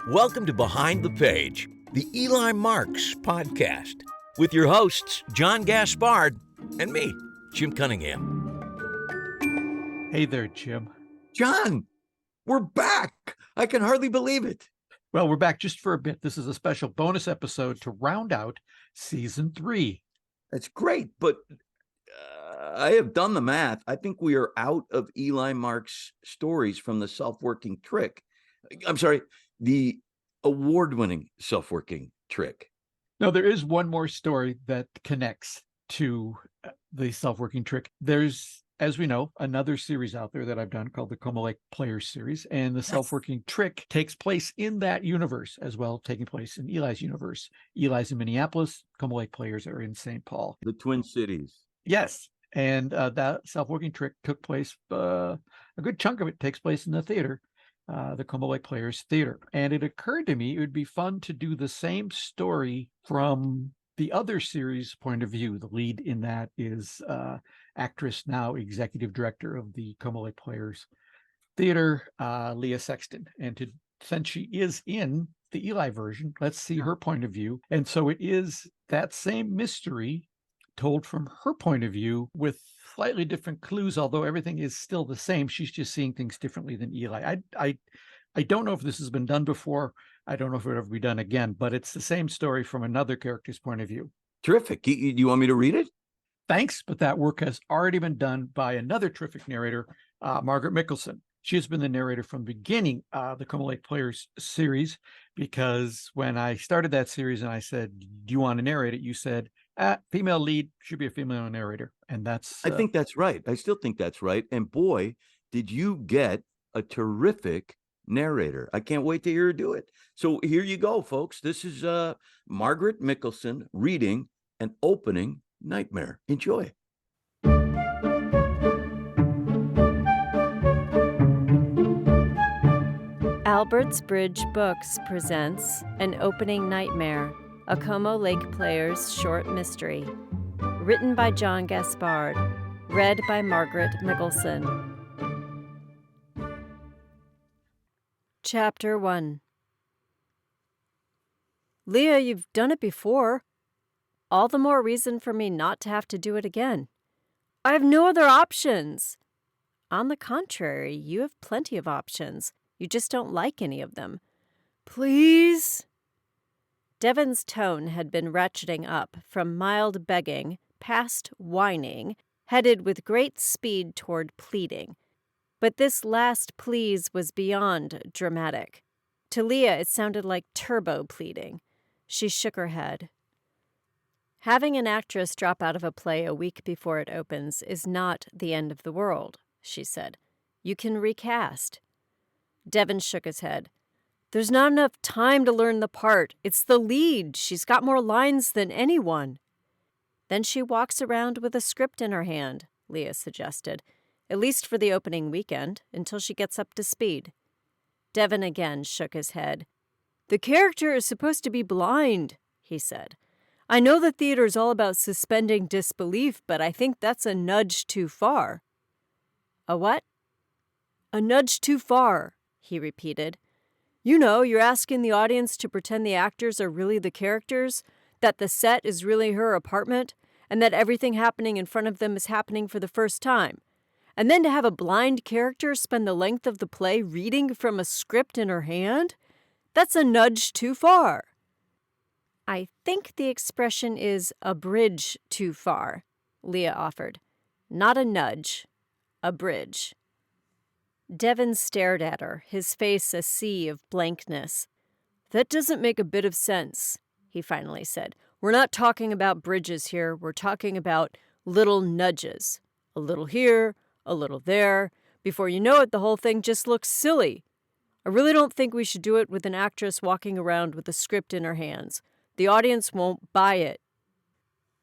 Welcome to Behind the Page, the Eli Marks podcast, with your hosts, John Gaspard and me, Jim Cunningham. Hey there, Jim. John, we're back. I can hardly believe it. Well, we're back just for a bit. This is a special bonus episode to round out season 3. That's great, but I have done the math. I think we are out of Eli Marks' stories from the self-working trick. I'm sorry, the award-winning self-working trick. No, there is one more story that connects to the self-working trick. There's, as we know, another series out there that I've done called the Como Lake Players series, and the self-working trick takes place in that universe as well, taking place in Eli's universe. Eli's in Minneapolis, Como Lake Players are in St. Paul. The Twin Cities. Yes, and that self-working trick took place, a good chunk of it takes place in the theater, the Como Lake Players Theater. And it occurred to me it would be fun to do the same story from the other series point of view. The lead in that is actress, now executive director of the Como Lake Players Theater, Leah Sexton. And since she is in the Eli version, let's see her point of view. And so it is that same mystery told from her point of view with slightly different clues, although everything is still the same. She's just seeing things differently than Eli. I don't know if this has been done before. I don't know if it will ever be done again, but it's the same story from another character's point of view. Terrific. Do you want me to read it? Thanks, but that work has already been done by another terrific narrator, Margaret Mickelson. She has been the narrator from the beginning of the Como Lake Players series, because when I started that series and I said, do you want to narrate it? You said, female lead should be a female narrator. And that's... I think that's right. I still think that's right. And boy, did you get a terrific narrator. I can't wait to hear her do it. So here you go, folks. This is Margaret Mickelson reading An Opening Nightmare. Enjoy. Albert's Bridge Books presents An Opening Nightmare, a Como Lake Players short mystery. Written by John Gaspard. Read by Margaret Mickelson. Chapter 1. Leah, you've done it before. All the more reason for me not to have to do it again. I have no other options. On the contrary, you have plenty of options. You just don't like any of them. Please? Devon's tone had been ratcheting up from mild begging past whining, headed with great speed toward pleading. But this last please was beyond dramatic. To Leah, it sounded like turbo pleading. She shook her head. Having an actress drop out of a play a week before it opens is not the end of the world, she said. You can recast. Devon shook his head. There's not enough time to learn the part. It's the lead. She's got more lines than anyone. Then she walks around with a script in her hand, Leah suggested, at least for the opening weekend, until she gets up to speed. Devon again shook his head. The character is supposed to be blind, he said. I know the theater's all about suspending disbelief, but I think that's a nudge too far. A what? A nudge too far, he repeated. You know, you're asking the audience to pretend the actors are really the characters, that the set is really her apartment, and that everything happening in front of them is happening for the first time. And then to have a blind character spend the length of the play reading from a script in her hand? That's a nudge too far. I think the expression is a bridge too far, Leah offered. Not a nudge, a bridge. Devon stared at her, his face a sea of blankness. That doesn't make a bit of sense, he finally said. We're not talking about bridges here. We're talking about little nudges. A little here, a little there. Before you know it, the whole thing just looks silly. I really don't think we should do it with an actress walking around with a script in her hands. The audience won't buy it.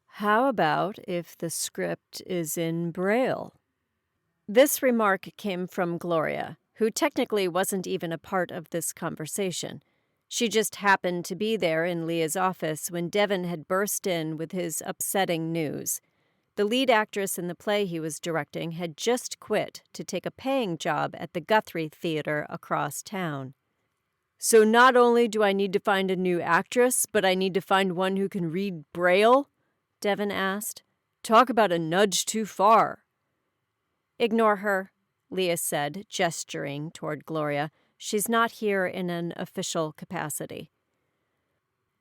How about if the script is in Braille? This remark came from Gloria, who technically wasn't even a part of this conversation. She just happened to be there in Leah's office when Devon had burst in with his upsetting news. The lead actress in the play he was directing had just quit to take a paying job at the Guthrie Theater across town. So not only do I need to find a new actress, but I need to find one who can read Braille? Devon asked. Talk about a nudge too far. Ignore her, Leah said, gesturing toward Gloria. She's not here in an official capacity.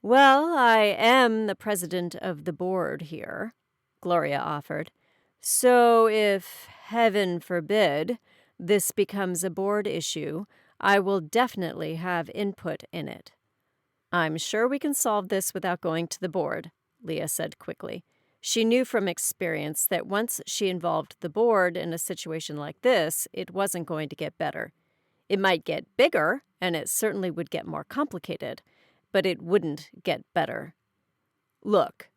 Well, I am the president of the board here, Gloria offered. So if, heaven forbid, this becomes a board issue, I will definitely have input in it. I'm sure we can solve this without going to the board, Leah said quickly. She knew from experience that once she involved the board in a situation like this, it wasn't going to get better. It might get bigger, and it certainly would get more complicated, but it wouldn't get better. Look,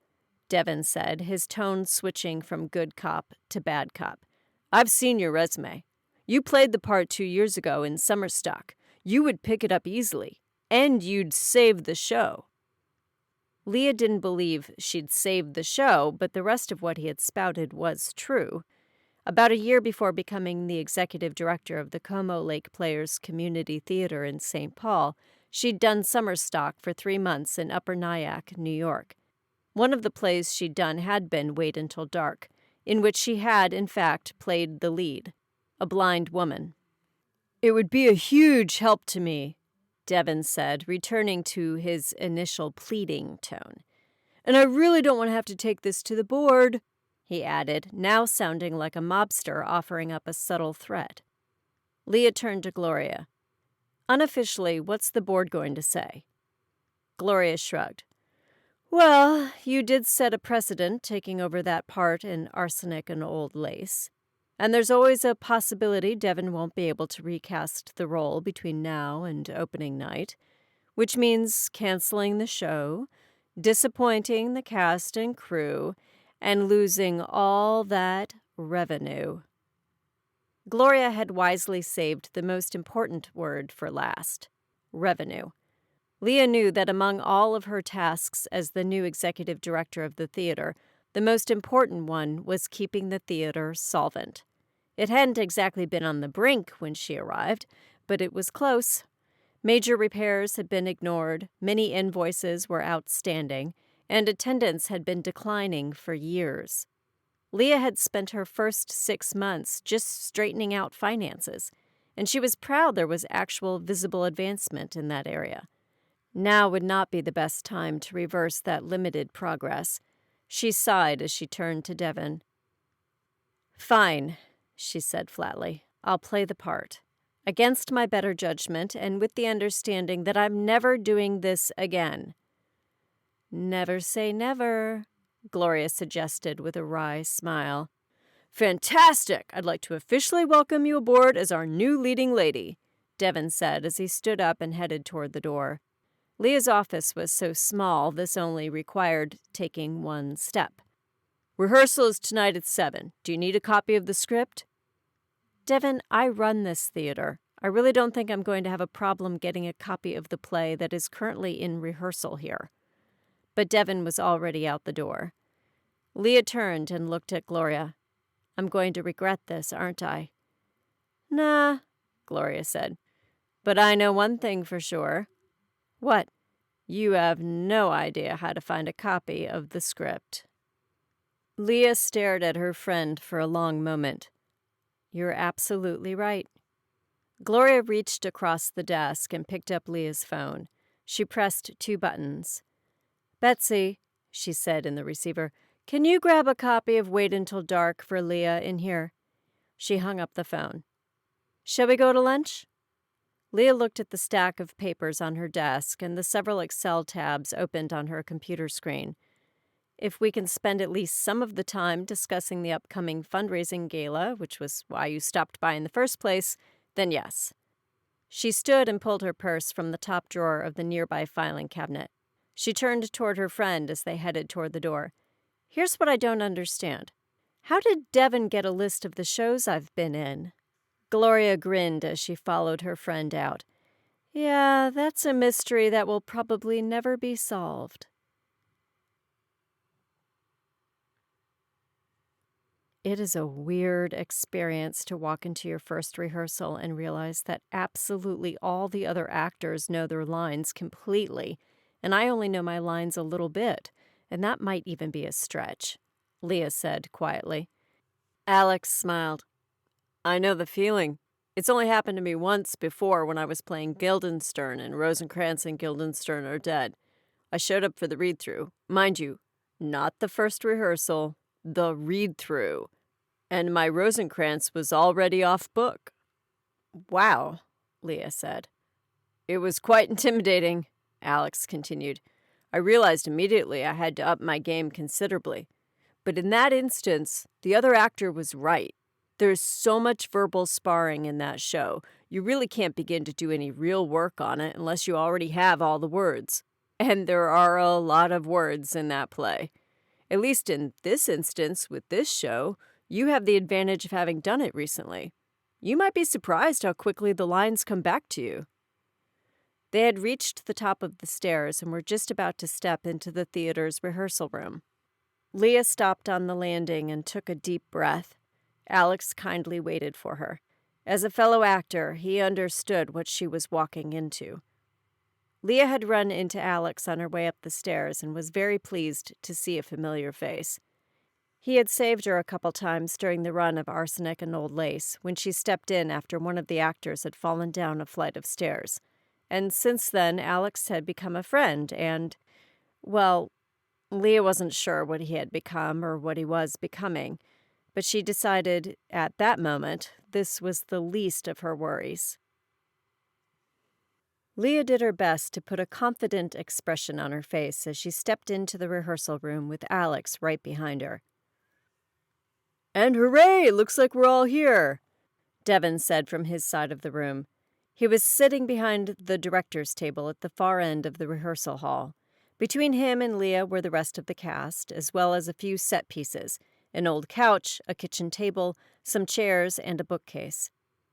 Devon said, his tone switching from good cop to bad cop. I've seen your resume. You played the part 2 years ago in Summer Stock. You would pick it up easily, and you'd save the show. Leah didn't believe she'd saved the show, but the rest of what he had spouted was true. About a year before becoming the executive director of the Como Lake Players Community Theater in St. Paul, she'd done summer stock for 3 months in Upper Nyack, New York. One of the plays she'd done had been Wait Until Dark, in which she had, in fact, played the lead, a blind woman. It would be a huge help to me, Devon said, returning to his initial pleading tone. And I really don't want to have to take this to the board, he added, now sounding like a mobster offering up a subtle threat. Leah turned to Gloria. Unofficially, what's the board going to say? Gloria shrugged. Well, you did set a precedent taking over that part in Arsenic and Old Lace. And there's always a possibility Devon won't be able to recast the role between now and opening night, which means canceling the show, disappointing the cast and crew, and losing all that revenue. Gloria had wisely saved the most important word for last, revenue. Leah knew that among all of her tasks as the new executive director of the theater, the most important one was keeping the theater solvent. It hadn't exactly been on the brink when she arrived, but it was close. Major repairs had been ignored, many invoices were outstanding, and attendance had been declining for years. Leah had spent her first 6 months just straightening out finances, and she was proud there was actual visible advancement in that area. Now would not be the best time to reverse that limited progress. She sighed as she turned to Devon. Fine, she said flatly. I'll play the part. Against my better judgment and with the understanding that I'm never doing this again. Never say never, Gloria suggested with a wry smile. Fantastic! I'd like to officially welcome you aboard as our new leading lady, Devon said as he stood up and headed toward the door. Leah's office was so small this only required taking one step. Rehearsal is tonight at 7. Do you need a copy of the script? Devon, I run this theater. I really don't think I'm going to have a problem getting a copy of the play that is currently in rehearsal here. But Devon was already out the door. Leah turned and looked at Gloria. I'm going to regret this, aren't I? Nah, Gloria said. But I know one thing for sure. What? You have no idea how to find a copy of the script. Leah stared at her friend for a long moment. You're absolutely right. Gloria reached across the desk and picked up Leah's phone. She pressed 2 buttons. Betsy, she said in the receiver, can you grab a copy of Wait Until Dark for Leah in here? She hung up the phone. Shall we go to lunch? Leah looked at the stack of papers on her desk and the several Excel tabs opened on her computer screen. If we can spend at least some of the time discussing the upcoming fundraising gala, which was why you stopped by in the first place, then yes. She stood and pulled her purse from the top drawer of the nearby filing cabinet. She turned toward her friend as they headed toward the door. Here's what I don't understand. How did Devon get a list of the shows I've been in? Gloria grinned as she followed her friend out. Yeah, that's a mystery that will probably never be solved. It is a weird experience to walk into your first rehearsal and realize that absolutely all the other actors know their lines completely, and I only know my lines a little bit, and that might even be a stretch, Leah said quietly. Alex smiled. I know the feeling. It's only happened to me once before when I was playing Guildenstern, and Rosencrantz and Guildenstern are dead. I showed up for the read-through. Mind you, not the first rehearsal, the read-through. And my Rosencrantz was already off book. Wow, Leah said. It was quite intimidating, Alex continued. I realized immediately I had to up my game considerably. But in that instance, the other actor was right. There's so much verbal sparring in that show, you really can't begin to do any real work on it unless you already have all the words. And there are a lot of words in that play. At least in this instance, with this show, you have the advantage of having done it recently. You might be surprised how quickly the lines come back to you. They had reached the top of the stairs and were just about to step into the theater's rehearsal room. Leah stopped on the landing and took a deep breath. Alex kindly waited for her. As a fellow actor, he understood what she was walking into. Leah had run into Alex on her way up the stairs and was very pleased to see a familiar face. He had saved her a couple times during the run of Arsenic and Old Lace when she stepped in after one of the actors had fallen down a flight of stairs. And since then, Alex had become a friend and, well, Leah wasn't sure what he had become or what he was becoming, but she decided at that moment this was the least of her worries. Leah did her best to put a confident expression on her face as she stepped into the rehearsal room with Alex right behind her. And hooray! Looks like we're all here, Devon said from his side of the room. He was sitting behind the director's table at the far end of the rehearsal hall. Between him and Leah were the rest of the cast, as well as a few set pieces, an old couch, a kitchen table, some chairs, and a bookcase.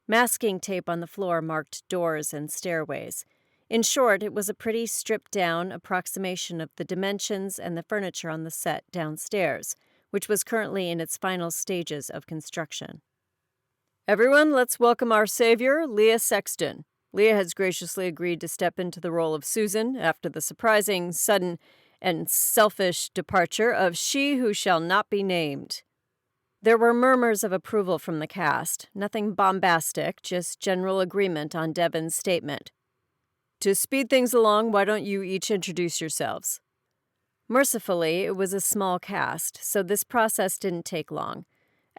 Masking tape on the floor marked doors and stairways. In short, it was a pretty stripped-down approximation of the dimensions and the furniture on the set downstairs, which was currently in its final stages of construction. Everyone, let's welcome our savior, Leah Sexton. Leah has graciously agreed to step into the role of Susan after the surprising, sudden, and selfish departure of she who shall not be named. There were murmurs of approval from the cast, nothing bombastic, just general agreement on Devon's statement. To speed things along, why don't you each introduce yourselves? Mercifully, it was a small cast, so this process didn't take long.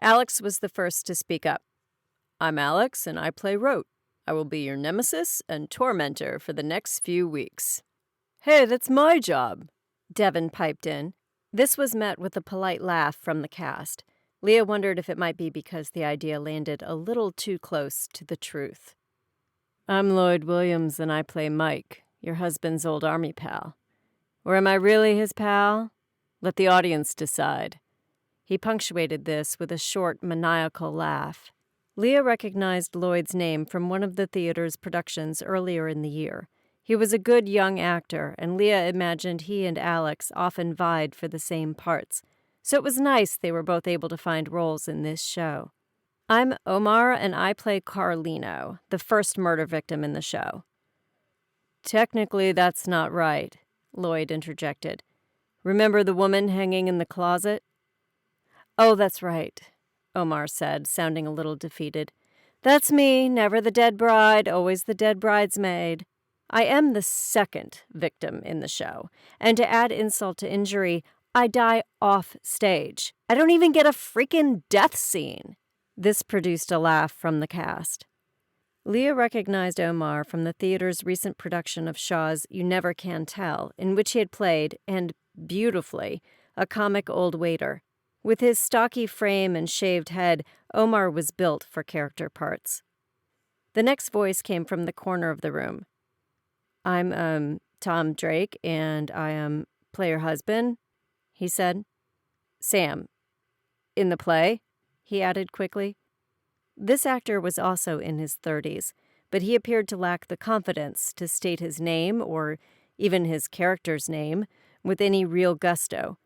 Alex was the first to speak up. I'm Alex, and I play Rote. I will be your nemesis and tormentor for the next few weeks. Hey, that's my job, Devon piped in. This was met with a polite laugh from the cast. Leah wondered if it might be because the idea landed a little too close to the truth. I'm Lloyd Williams, and I play Mike, your husband's old army pal. Or am I really his pal? Let the audience decide. He punctuated this with a short, maniacal laugh. Leah recognized Lloyd's name from one of the theater's productions earlier in the year. He was a good young actor, and Leah imagined he and Alex often vied for the same parts, so it was nice they were both able to find roles in this show. I'm Omar, and I play Carlino, the first murder victim in the show. Technically, that's not right, Lloyd interjected. Remember the woman hanging in the closet? Oh, that's right, Omar said, sounding a little defeated. That's me, never the dead bride, always the dead bridesmaid. I am the second victim in the show, and to add insult to injury, I die off stage. I don't even get a freaking death scene. This produced a laugh from the cast. Leah recognized Omar from the theater's recent production of Shaw's You Never Can Tell, in which he had played, and beautifully, a comic old waiter. With his stocky frame and shaved head, Omar was built for character parts. The next voice came from the corner of the room. I'm, Tom Drake, and I play your husband, he said. Sam. In the play? He added quickly. This actor was also in his 30s, but he appeared to lack the confidence to state his name, or even his character's name, with any real gusto.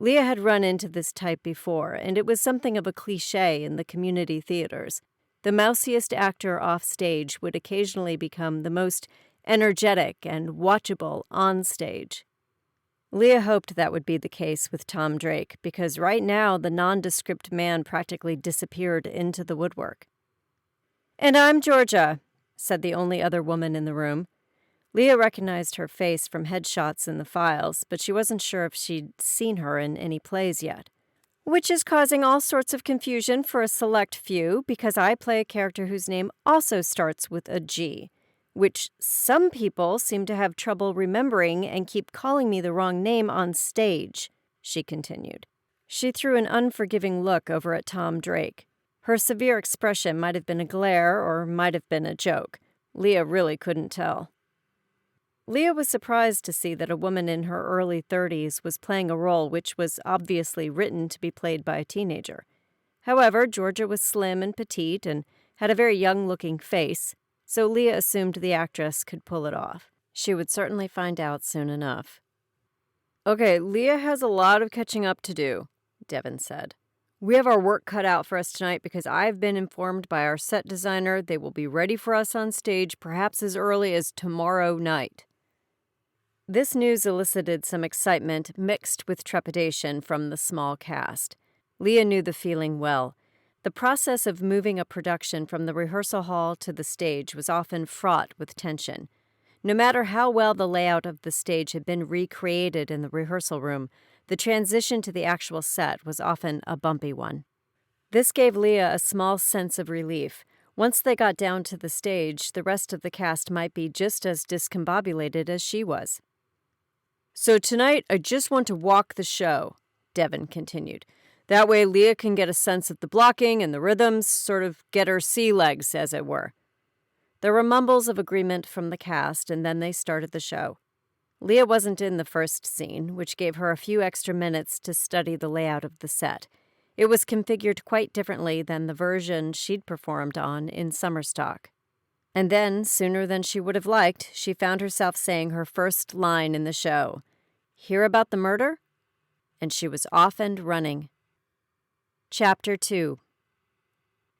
Leah had run into this type before, and it was something of a cliché in the community theaters. The mousiest actor off stage would occasionally become the most energetic and watchable on stage. Leah hoped that would be the case with Tom Drake, because right now the nondescript man practically disappeared into the woodwork. "And I'm Georgia," said the only other woman in the room. Leah recognized her face from headshots in the files, but she wasn't sure if she'd seen her in any plays yet. "Which is causing all sorts of confusion for a select few, because I play a character whose name also starts with a G, which some people seem to have trouble remembering and keep calling me the wrong name on stage," she continued. She threw an unforgiving look over at Tom Drake. Her severe expression might have been a glare or might have been a joke. Leah really couldn't tell. Leah was surprised to see that a woman in her early 30s was playing a role which was obviously written to be played by a teenager. However, Georgia was slim and petite and had a very young-looking face, so Leah assumed the actress could pull it off. She would certainly find out soon enough. "Okay, Leah has a lot of catching up to do," Devin said. "We have our work cut out for us tonight because I've been informed by our set designer they will be ready for us on stage perhaps as early as tomorrow night." This news elicited some excitement mixed with trepidation from the small cast. Leah knew the feeling well. The process of moving a production from the rehearsal hall to the stage was often fraught with tension. No matter how well the layout of the stage had been recreated in the rehearsal room, the transition to the actual set was often a bumpy one. This gave Leah a small sense of relief. Once they got down to the stage, the rest of the cast might be just as discombobulated as she was. "So tonight, I just want to walk the show," Devin continued. "That way Leah can get a sense of the blocking and the rhythms, sort of get her sea legs, as it were." There were mumbles of agreement from the cast, and then they started the show. Leah wasn't in the first scene, which gave her a few extra minutes to study the layout of the set. It was configured quite differently than the version she'd performed on in summer stock. And then, sooner than she would have liked, she found herself saying her first line in the show. "Hear about the murder?" And she was off and running. Chapter 2.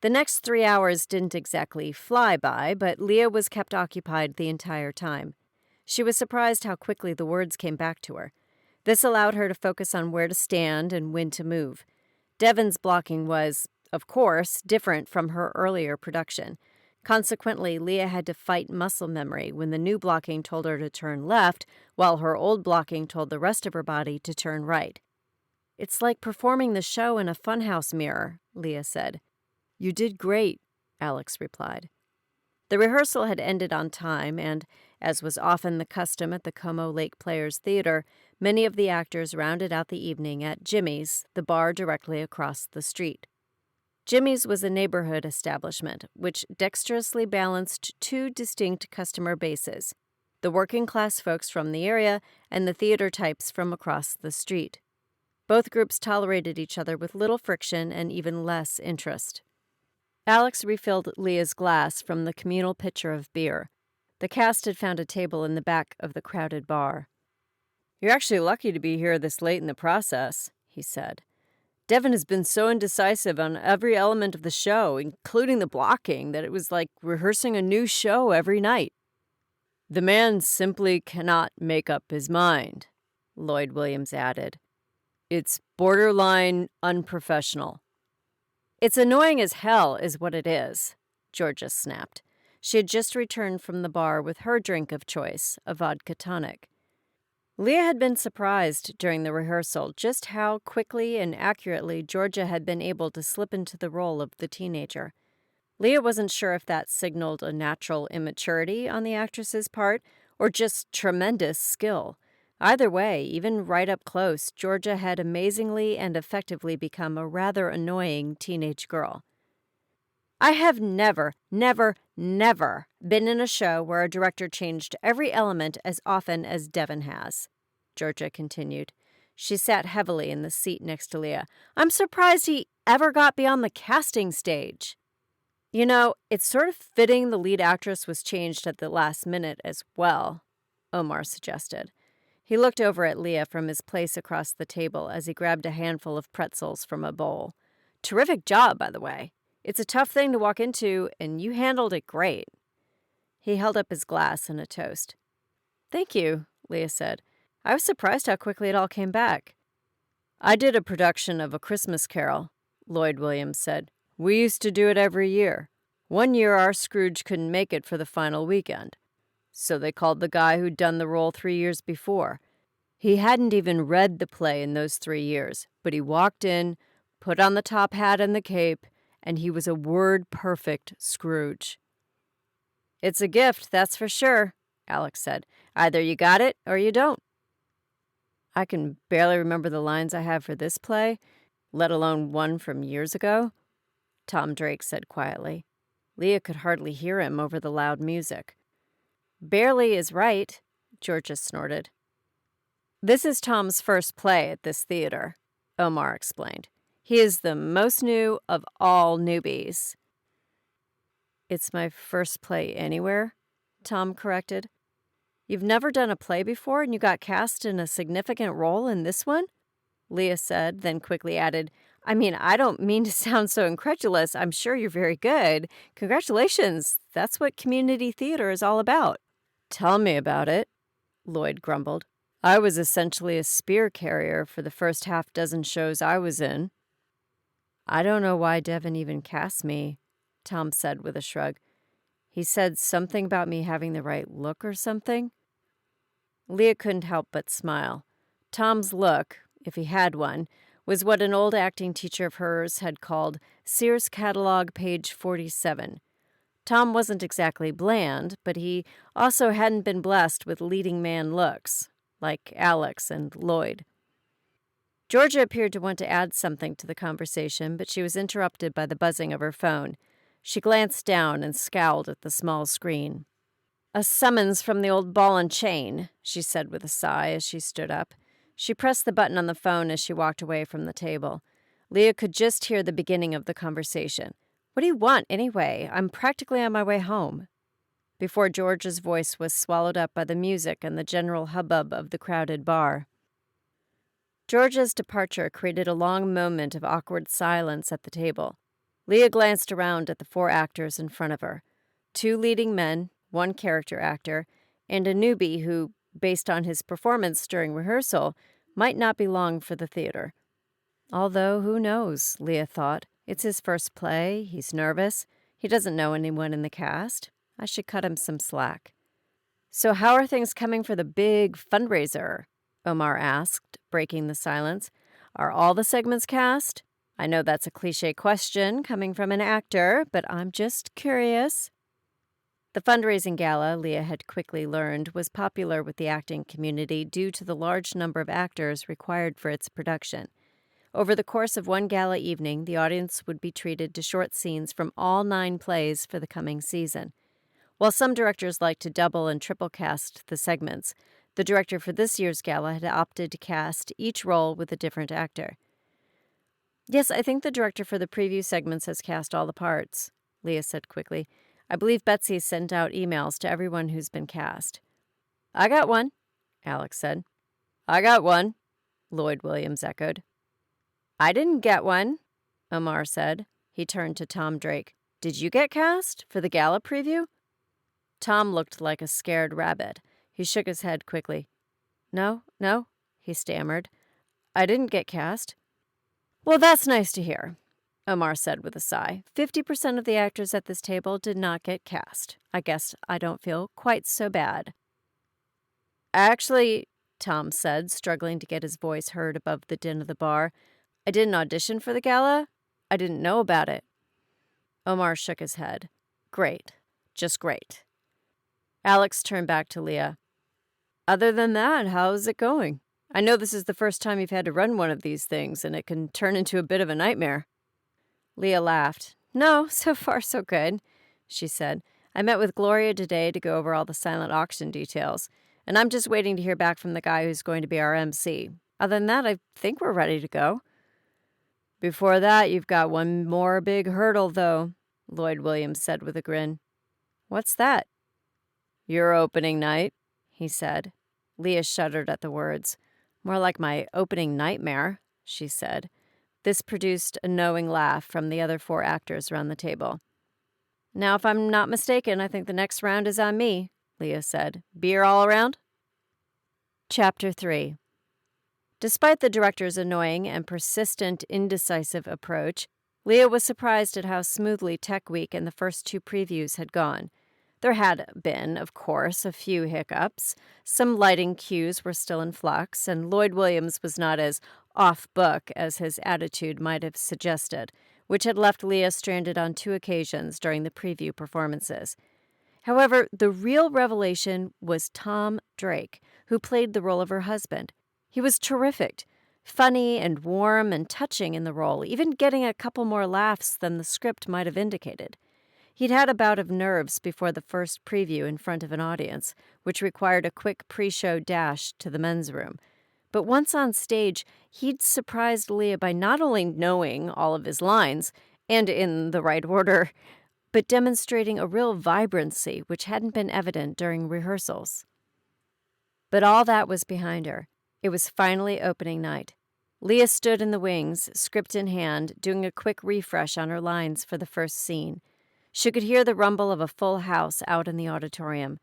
The next 3 hours didn't exactly fly by, but Leah was kept occupied the entire time. She was surprised how quickly the words came back to her. This allowed her to focus on where to stand and when to move. Devin's blocking was, of course, different from her earlier production. Consequently, Leah had to fight muscle memory when the new blocking told her to turn left, while her old blocking told the rest of her body to turn right. "It's like performing the show in a funhouse mirror," Leah said. "You did great," Alex replied. The rehearsal had ended on time, and, as was often the custom at the Como Lake Players Theater, many of the actors rounded out the evening at Jimmy's, the bar directly across the street. Jimmy's was a neighborhood establishment, which dexterously balanced two distinct customer bases, the working-class folks from the area and the theater types from across the street. Both groups tolerated each other with little friction and even less interest. Alex refilled Leah's glass from the communal pitcher of beer. The cast had found a table in the back of the crowded bar. "You're actually lucky to be here this late in the process," he said. "Devin has been so indecisive on every element of the show, including the blocking, that it was like rehearsing a new show every night." "The man simply cannot make up his mind," Lloyd Williams added. "It's borderline unprofessional." "It's annoying as hell is what it is," Georgia snapped. She had just returned from the bar with her drink of choice, a vodka tonic. Leah had been surprised during the rehearsal just how quickly and accurately Georgia had been able to slip into the role of the teenager. Leah wasn't sure if that signaled a natural immaturity on the actress's part or just tremendous skill. Either way, even right up close, Georgia had amazingly and effectively become a rather annoying teenage girl. "I have never been in a show where a director changed every element as often as Devin has," Georgia continued. She sat heavily in the seat next to Leah. "I'm surprised he ever got beyond the casting stage." "You know, it's sort of fitting the lead actress was changed at the last minute as well," Omar suggested. He looked over at Leah from his place across the table as he grabbed a handful of pretzels from a bowl. Terrific job, by the way. It's a tough thing to walk into, and you handled it great. He held up his glass and a toast. Thank you, Leah said. I was surprised how quickly it all came back. I did a production of A Christmas Carol, Lloyd Williams said. We used to do it every year. One year our Scrooge couldn't make it for the final weekend. So they called the guy who'd done the role 3 years before. He hadn't even read the play in those 3 years, but he walked in, put on the top hat and the cape, and he was a word-perfect Scrooge. It's a gift, that's for sure, Alex said. Either you got it or you don't. I can barely remember the lines I have for this play, let alone one from years ago, Tom Drake said quietly. Leah could hardly hear him over the loud music. Barely is right, Georgia snorted. This is Tom's first play at this theater, Omar explained. He is the most new of all newbies. It's my first play anywhere, Tom corrected. You've never done a play before and you got cast in a significant role in this one? Leah said, then quickly added, I mean, I don't mean to sound so incredulous. I'm sure you're very good. Congratulations. That's what community theater is all about. Tell me about it, Lloyd grumbled. I was essentially a spear carrier for the first half dozen shows I was in. I don't know why Devin even cast me, Tom said with a shrug. He said something about me having the right look or something. Leah couldn't help but smile. Tom's look, if he had one, was what an old acting teacher of hers had called Sears Catalog page 47. Tom wasn't exactly bland, but he also hadn't been blessed with leading man looks, like Alex and Lloyd. Georgia appeared to want to add something to the conversation, but she was interrupted by the buzzing of her phone. She glanced down and scowled at the small screen. A summons from the old ball and chain, she said with a sigh as she stood up. She pressed the button on the phone as she walked away from the table. Leah could just hear the beginning of the conversation. What do you want, anyway? I'm practically on my way home. Before George's voice was swallowed up by the music and the general hubbub of the crowded bar. George's departure created a long moment of awkward silence at the table. Leah glanced around at the 4 actors in front of her. 2 leading men, 1 character actor, and a newbie who, based on his performance during rehearsal, might not be long for the theater. Although, who knows, Leah thought. It's his first play, he's nervous, he doesn't know anyone in the cast. I should cut him some slack. So how are things coming for the big fundraiser? Omar asked, breaking the silence. Are all the segments cast? I know that's a cliché question coming from an actor, but I'm just curious. The fundraising gala, Leah had quickly learned, was popular with the acting community due to the large number of actors required for its production. Over the course of one gala evening, the audience would be treated to short scenes from all 9 plays for the coming season. While some directors like to double and triple cast the segments, the director for this year's gala had opted to cast each role with a different actor. Yes, I think the director for the preview segments has cast all the parts, Leah said quickly. I believe Betsy sent out emails to everyone who's been cast. I got one, Alex said. I got one, Lloyd Williams echoed. I didn't get one, Omar said. He turned to Tom Drake. Did you get cast for the gala preview? Tom looked like a scared rabbit. He shook his head quickly. No, he stammered. I didn't get cast. Well, that's nice to hear, Omar said with a sigh. 50% of the actors at this table did not get cast. I guess I don't feel quite so bad. Actually, Tom said, struggling to get his voice heard above the din of the bar, I didn't audition for the gala. I didn't know about it. Omar shook his head. Great. Just great. Alex turned back to Leah. Other than that, how's it going? I know this is the first time you've had to run one of these things, and it can turn into a bit of a nightmare. Leah laughed. No, so far so good, she said. I met with Gloria today to go over all the silent auction details, and I'm just waiting to hear back from the guy who's going to be our MC. Other than that, I think we're ready to go. Before that, you've got one more big hurdle, though, Lloyd Williams said with a grin. What's that? Your opening night, he said. Leah shuddered at the words. More like my opening nightmare, she said. This produced a knowing laugh from the other 4 actors around the table. Now, if I'm not mistaken, I think the next round is on me, Leah said. Beer all around? Chapter 3. Despite the director's annoying and persistent indecisive approach, Leah was surprised at how smoothly Tech Week and the first 2 previews had gone. There had been, of course, a few hiccups. Some lighting cues were still in flux, and Lloyd Williams was not as off-book as his attitude might have suggested, which had left Leah stranded on 2 occasions during the preview performances. However, the real revelation was Tom Drake, who played the role of her husband. He was terrific, funny and warm and touching in the role, even getting a couple more laughs than the script might have indicated. He'd had a bout of nerves before the first preview in front of an audience, which required a quick pre-show dash to the men's room. But once on stage, he'd surprised Leah by not only knowing all of his lines, and in the right order, but demonstrating a real vibrancy which hadn't been evident during rehearsals. But all that was behind her. It was finally opening night. Leah stood in the wings, script in hand, doing a quick refresh on her lines for the first scene. She could hear the rumble of a full house out in the auditorium.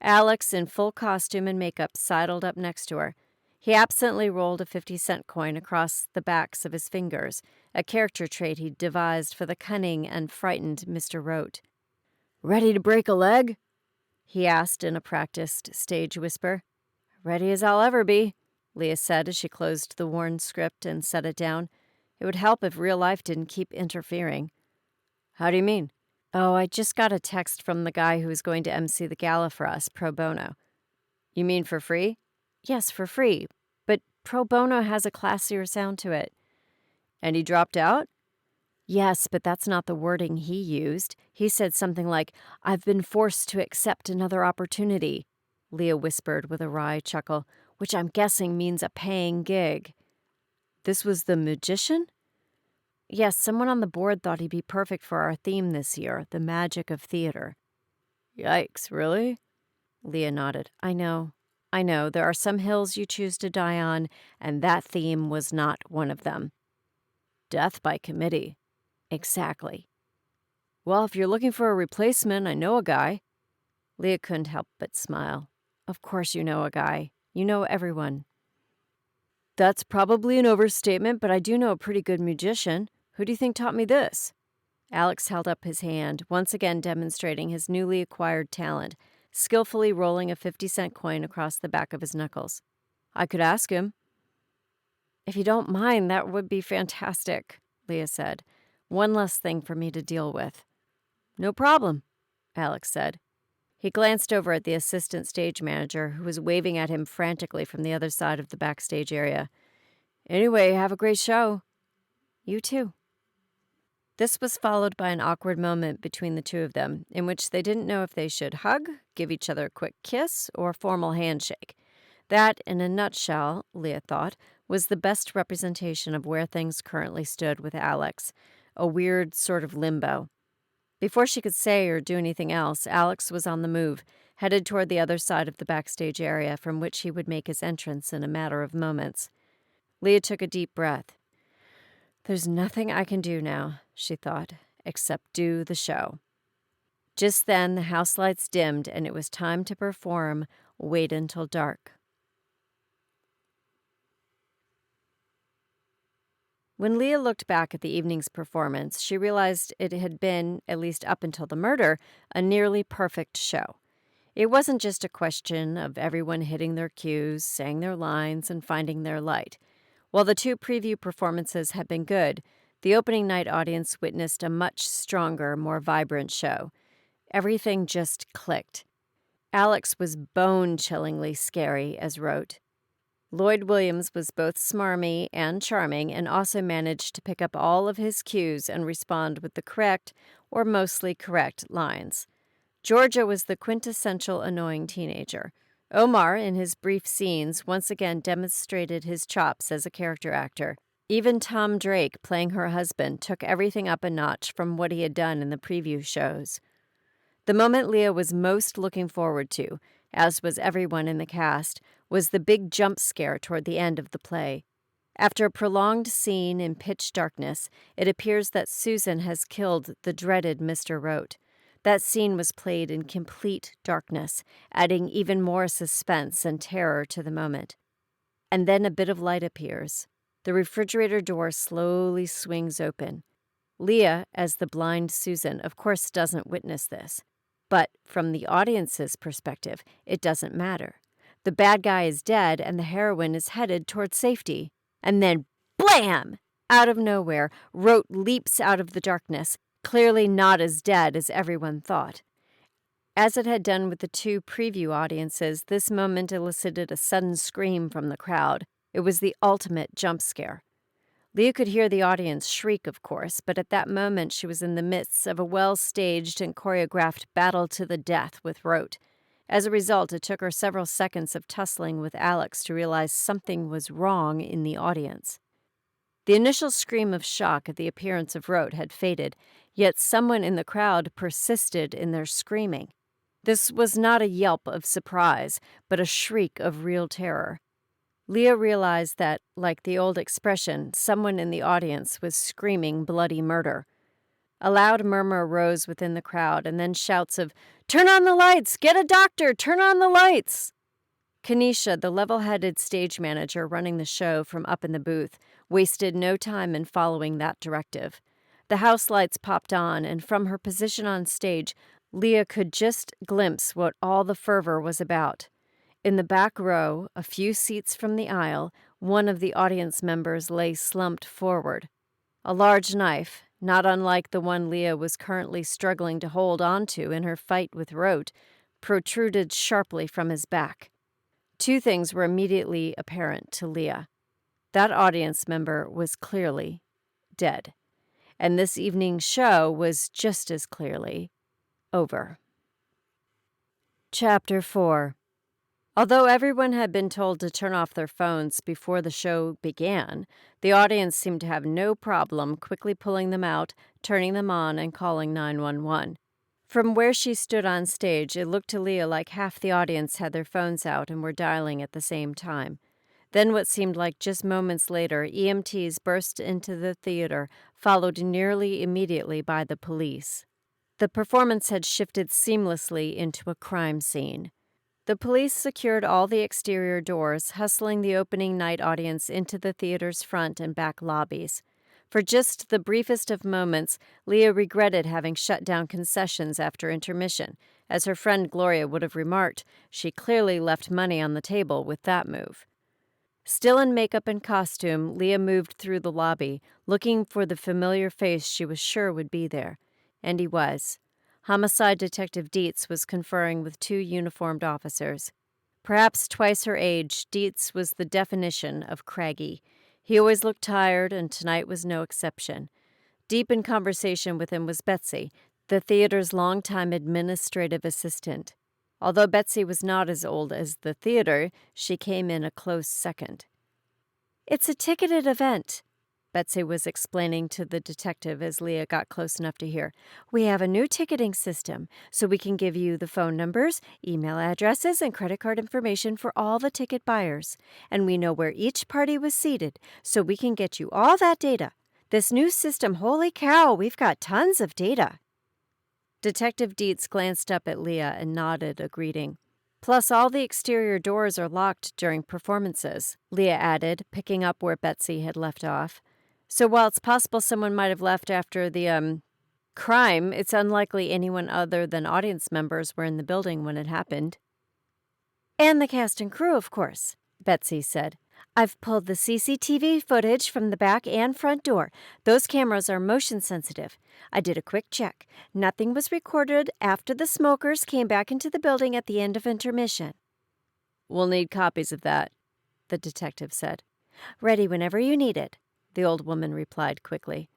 Alex, in full costume and makeup, sidled up next to her. He absently rolled a 50-cent coin across the backs of his fingers, a character trait he'd devised for the cunning and frightened Mr. Rote. "Ready to break a leg?" he asked in a practiced stage whisper. "Ready as I'll ever be," Leah said as she closed the worn script and set it down. It would help if real life didn't keep interfering. "How do you mean?" "Oh, I just got a text from the guy who was going to MC the gala for us, pro bono." "You mean for free?" "Yes, for free, but pro bono has a classier sound to it." "And he dropped out?" "Yes, but that's not the wording he used. He said something like, 'I've been forced to accept another opportunity,'" Leah whispered with a wry chuckle, "which I'm guessing means a paying gig." "This was the magician?" "Yes, someone on the board thought he'd be perfect for our theme this year, the magic of theater." "Yikes, really?" Leah nodded. I know. There are some hills you choose to die on, and that theme was not one of them." "Death by committee." "Exactly." "Well, if you're looking for a replacement, I know a guy." Leah couldn't help but smile. "Of course you know a guy. You know everyone." "That's probably an overstatement, but I do know a pretty good magician. Who do you think taught me this?" Alex held up his hand, once again demonstrating his newly acquired talent, skillfully rolling a 50-cent coin across the back of his knuckles. "I could ask him." "If you don't mind, that would be fantastic," Leah said. "One less thing for me to deal with." "No problem," Alex said. He glanced over at the assistant stage manager, who was waving at him frantically from the other side of the backstage area. "Anyway, have a great show." "You too." This was followed by an awkward moment between the 2 of them, in which they didn't know if they should hug, give each other a quick kiss, or a formal handshake. That, in a nutshell, Leah thought, was the best representation of where things currently stood with Alex, a weird sort of limbo. Before she could say or do anything else, Alex was on the move, headed toward the other side of the backstage area from which he would make his entrance in a matter of moments. Leah took a deep breath. There's nothing I can do now, she thought, except do the show. Just then, the house lights dimmed, and it was time to perform Wait Until Dark. When Leah looked back at the evening's performance, she realized it had been, at least up until the murder, a nearly perfect show. It wasn't just a question of everyone hitting their cues, saying their lines, and finding their light. While the 2 preview performances had been good, the opening night audience witnessed a much stronger, more vibrant show. Everything just clicked. Alex was bone-chillingly scary, as Rote. Lloyd Williams was both smarmy and charming, and also managed to pick up all of his cues and respond with the correct, or mostly correct, lines. Georgia was the quintessential annoying teenager. Omar, in his brief scenes, once again demonstrated his chops as a character actor. Even Tom Drake, playing her husband, took everything up a notch from what he had done in the preview shows. The moment Leah was most looking forward to, as was everyone in the cast, was the big jump scare toward the end of the play. After a prolonged scene in pitch darkness, it appears that Susan has killed the dreaded Mr. Rote. That scene was played in complete darkness, adding even more suspense and terror to the moment. And then a bit of light appears. The refrigerator door slowly swings open. Leah, as the blind Susan, of course doesn't witness this. But from the audience's perspective, it doesn't matter. The bad guy is dead and the heroine is headed toward safety. And then, blam! Out of nowhere, Rote leaps out of the darkness, clearly not as dead as everyone thought. As it had done with the two preview audiences, this moment elicited a sudden scream from the crowd. It was the ultimate jump scare. Leah could hear the audience shriek, of course, but at that moment she was in the midst of a well-staged and choreographed battle to the death with Rote. As a result, it took her several seconds of tussling with Alex to realize something was wrong in the audience. The initial scream of shock at the appearance of Rote had faded, yet someone in the crowd persisted in their screaming. This was not a yelp of surprise, but a shriek of real terror. Leah realized that, like the old expression, someone in the audience was screaming bloody murder. A loud murmur rose within the crowd, and then shouts of, "Turn on the lights! Get a doctor! Turn on the lights!" Kanisha, the level-headed stage manager running the show from up in the booth, wasted no time in following that directive. The house lights popped on, and from her position on stage, Leah could just glimpse what all the fervor was about. In the back row, a few seats from the aisle, one of the audience members lay slumped forward. A large knife, not unlike the one Leah was currently struggling to hold onto in her fight with Rote, protruded sharply from his back. Two things were immediately apparent to Leah. That audience member was clearly dead, and this evening's show was just as clearly over. Chapter 4. Although everyone had been told to turn off their phones before the show began, the audience seemed to have no problem quickly pulling them out, turning them on, and calling 911. From where she stood on stage, it looked to Leah like half the audience had their phones out and were dialing at the same time. Then what seemed like just moments later, EMTs burst into the theater, followed nearly immediately by the police. The performance had shifted seamlessly into a crime scene. The police secured all the exterior doors, hustling the opening night audience into the theater's front and back lobbies. For just the briefest of moments, Leah regretted having shut down concessions after intermission. As her friend Gloria would have remarked, she clearly left money on the table with that move. Still in makeup and costume, Leah moved through the lobby, looking for the familiar face she was sure would be there. And he was. Homicide Detective Dietz was conferring with two uniformed officers. Perhaps twice her age, Dietz was the definition of craggy. He always looked tired, and tonight was no exception. Deep in conversation with him was Betsy, the theater's longtime administrative assistant. Although Betsy was not as old as the theater, she came in a close second. "It's a ticketed event," Betsy was explaining to the detective as Leah got close enough to hear. "We have a new ticketing system, so we can give you the phone numbers, email addresses, and credit card information for all the ticket buyers. And we know where each party was seated, so we can get you all that data. This new system, holy cow, we've got tons of data." Detective Dietz glanced up at Leah and nodded a greeting. "Plus, all the exterior doors are locked during performances," Leah added, picking up where Betsy had left off. "So while it's possible someone might have left after the, crime, it's unlikely anyone other than audience members were in the building when it happened." "And the cast and crew, of course," Betsy said. "I've pulled the CCTV footage from the back and front door. Those cameras are motion sensitive. I did a quick check. Nothing was recorded after the smokers came back into the building at the end of intermission." "We'll need copies of that," the detective said. "Ready whenever you need it," the old woman replied quickly.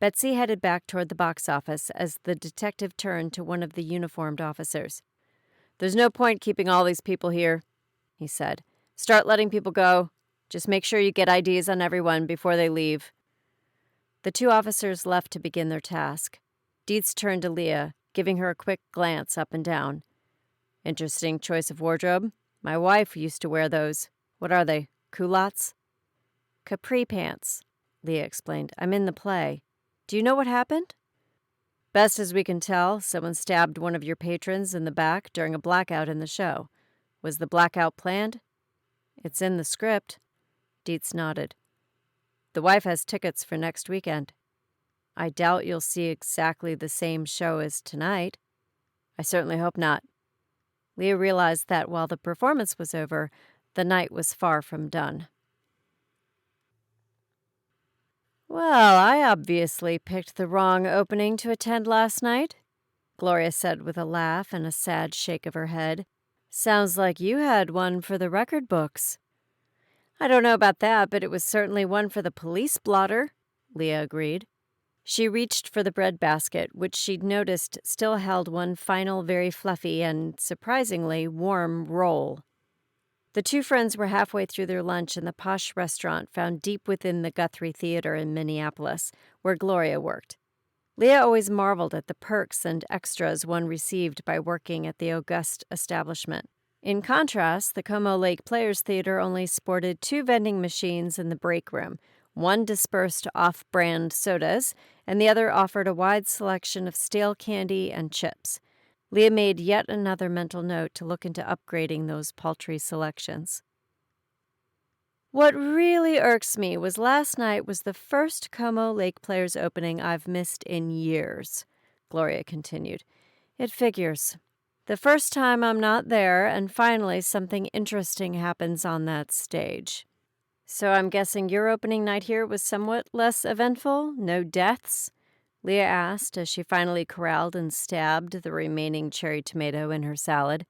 Betsy headed back toward the box office as the detective turned to one of the uniformed officers. "There's no point keeping all these people here," he said. "Start letting people go. Just make sure you get IDs on everyone before they leave." The two officers left to begin their task. Dietz turned to Leah, giving her a quick glance up and down. "Interesting choice of wardrobe," My wife used to wear those. What are they, culottes? Capri pants, Leah explained. I'm in the play. Do you know what happened? Best as we can tell, someone stabbed one of your patrons in the back during a blackout in the show. Was the blackout planned? It's in the script. Dietz nodded. The wife has tickets for next weekend. I doubt you'll see exactly the same show as tonight. I certainly hope not. Leah realized that while the performance was over, the night was far from done. Well, I obviously picked the wrong opening to attend last night, Gloria said with a laugh and a sad shake of her head. Sounds like you had one for the record books. I don't know about that, but it was certainly one for the police blotter, Leah agreed. She reached for the bread basket, which she'd noticed still held one final very fluffy and, surprisingly, warm roll. The two friends were halfway through their lunch in the posh restaurant found deep within the Guthrie Theater in Minneapolis, where Gloria worked. Leah always marveled at the perks and extras one received by working at the august establishment. In contrast, the Como Lake Players Theater only sported 2 vending machines in the break room. One dispersed off-brand sodas, and the other offered a wide selection of stale candy and chips. Leah made yet another mental note to look into upgrading those paltry selections. What really irks me was last night was the first Como Lake Players opening I've missed in years, Gloria continued. It figures. The first time I'm not there, and finally something interesting happens on that stage. So I'm guessing your opening night here was somewhat less eventful? No deaths? Leah asked as she finally corralled and stabbed the remaining cherry tomato in her salad.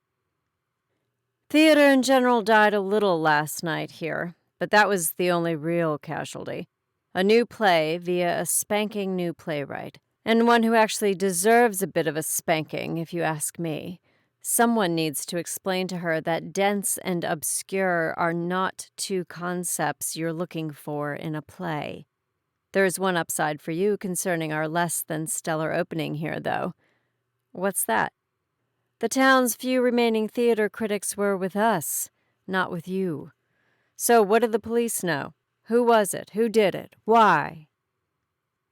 Theater in general died a little last night here, but that was the only real casualty. A new play via a spanking new playwright, and one who actually deserves a bit of a spanking, if you ask me. Someone needs to explain to her that dense and obscure are not 2 concepts you're looking for in a play. There's one upside for you concerning our less than stellar opening here, though. What's that? The town's few remaining theater critics were with us, not with you. So what did the police know? Who was it? Who did it? Why?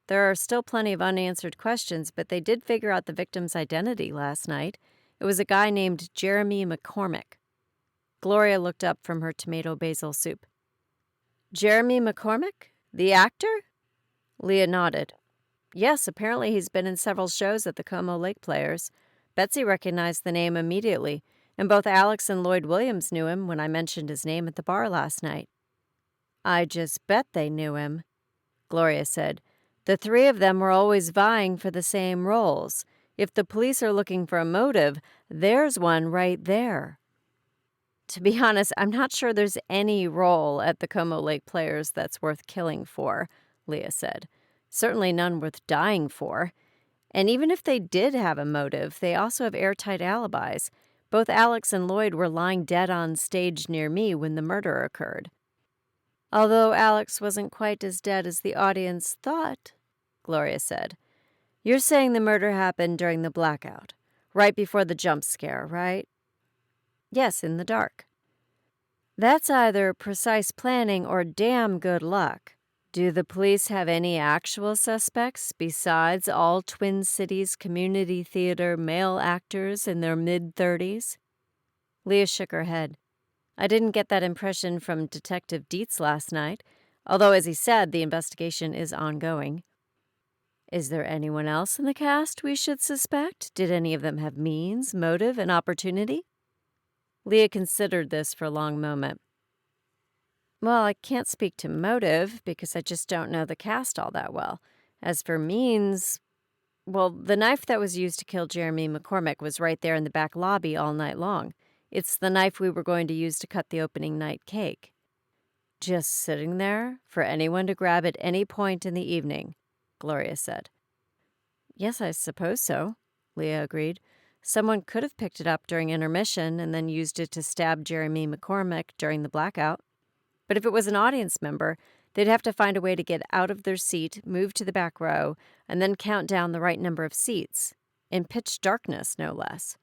There are still plenty of unanswered questions, but they did figure out the victim's identity last night. It was a guy named Jeremy McCormick. Gloria looked up from her tomato basil soup. Jeremy McCormick? The actor? Leah nodded. Yes, apparently he's been in several shows at the Como Lake Players. Betsy recognized the name immediately, and both Alex and Lloyd Williams knew him when I mentioned his name at the bar last night. I just bet they knew him, Gloria said. The 3 of them were always vying for the same roles. If the police are looking for a motive, there's one right there. To be honest, I'm not sure there's any role at the Como Lake Players that's worth killing for, Leah said. Certainly none worth dying for. And even if they did have a motive, they also have airtight alibis. Both Alex and Lloyd were lying dead on stage near me when the murder occurred. Although Alex wasn't quite as dead as the audience thought, Gloria said. You're saying the murder happened during the blackout, right before the jump scare, right? Yes, in the dark. That's either precise planning or damn good luck. Do the police have any actual suspects besides all Twin Cities community theater male actors in their mid-30s? Leah shook her head. I didn't get that impression from Detective Dietz last night, although, as he said, the investigation is ongoing. Is there anyone else in the cast we should suspect? Did any of them have means, motive, and opportunity? Leah considered this for a long moment. Well, I can't speak to motive because I just don't know the cast all that well. As for means, well, the knife that was used to kill Jeremy McCormick was right there in the back lobby all night long. It's the knife we were going to use to cut the opening night cake. Just sitting there for anyone to grab at any point in the evening, Gloria said. Yes, I suppose so, Leah agreed. Someone could have picked it up during intermission and then used it to stab Jeremy McCormick during the blackout. But if it was an audience member, they'd have to find a way to get out of their seat, move to the back row, and then count down the right number of seats, in pitch darkness, no less.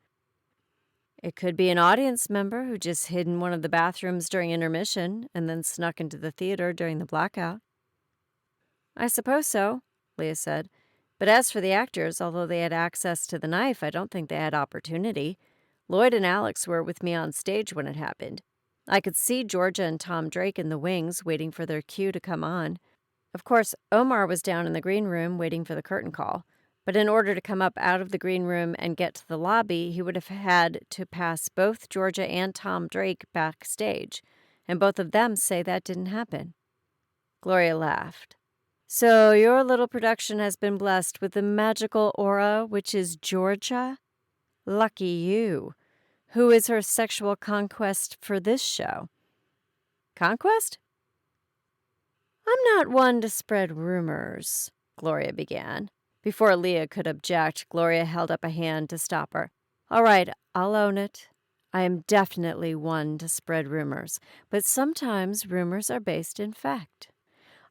It could be an audience member who just hid in one of the bathrooms during intermission and then snuck into the theater during the blackout. I suppose so, Leah said. But as for the actors, although they had access to the knife, I don't think they had opportunity. Lloyd and Alex were with me on stage when it happened. I could see Georgia and Tom Drake in the wings waiting for their cue to come on. Of course, Omar was down in the green room waiting for the curtain call. But in order to come up out of the green room and get to the lobby, he would have had to pass both Georgia and Tom Drake backstage. And both of them say that didn't happen. Gloria laughed. So your little production has been blessed with the magical aura, which is Georgia? Lucky you. Who is her sexual conquest for this show? Conquest? I'm not one to spread rumors, Gloria began. Before Leah could object, Gloria held up a hand to stop her. All right, I'll own it. I am definitely one to spread rumors, but sometimes rumors are based in fact.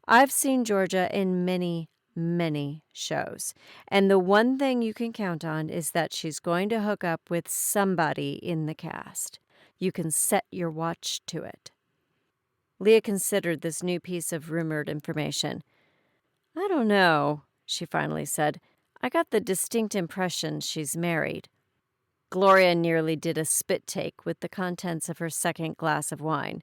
I've seen Georgia in many, many shows, and the one thing you can count on is that she's going to hook up with somebody in the cast. You can set your watch to it. Leah considered this new piece of rumored information. I don't know, she finally said. I got the distinct impression she's married. Gloria nearly did a spit take with the contents of her second glass of wine.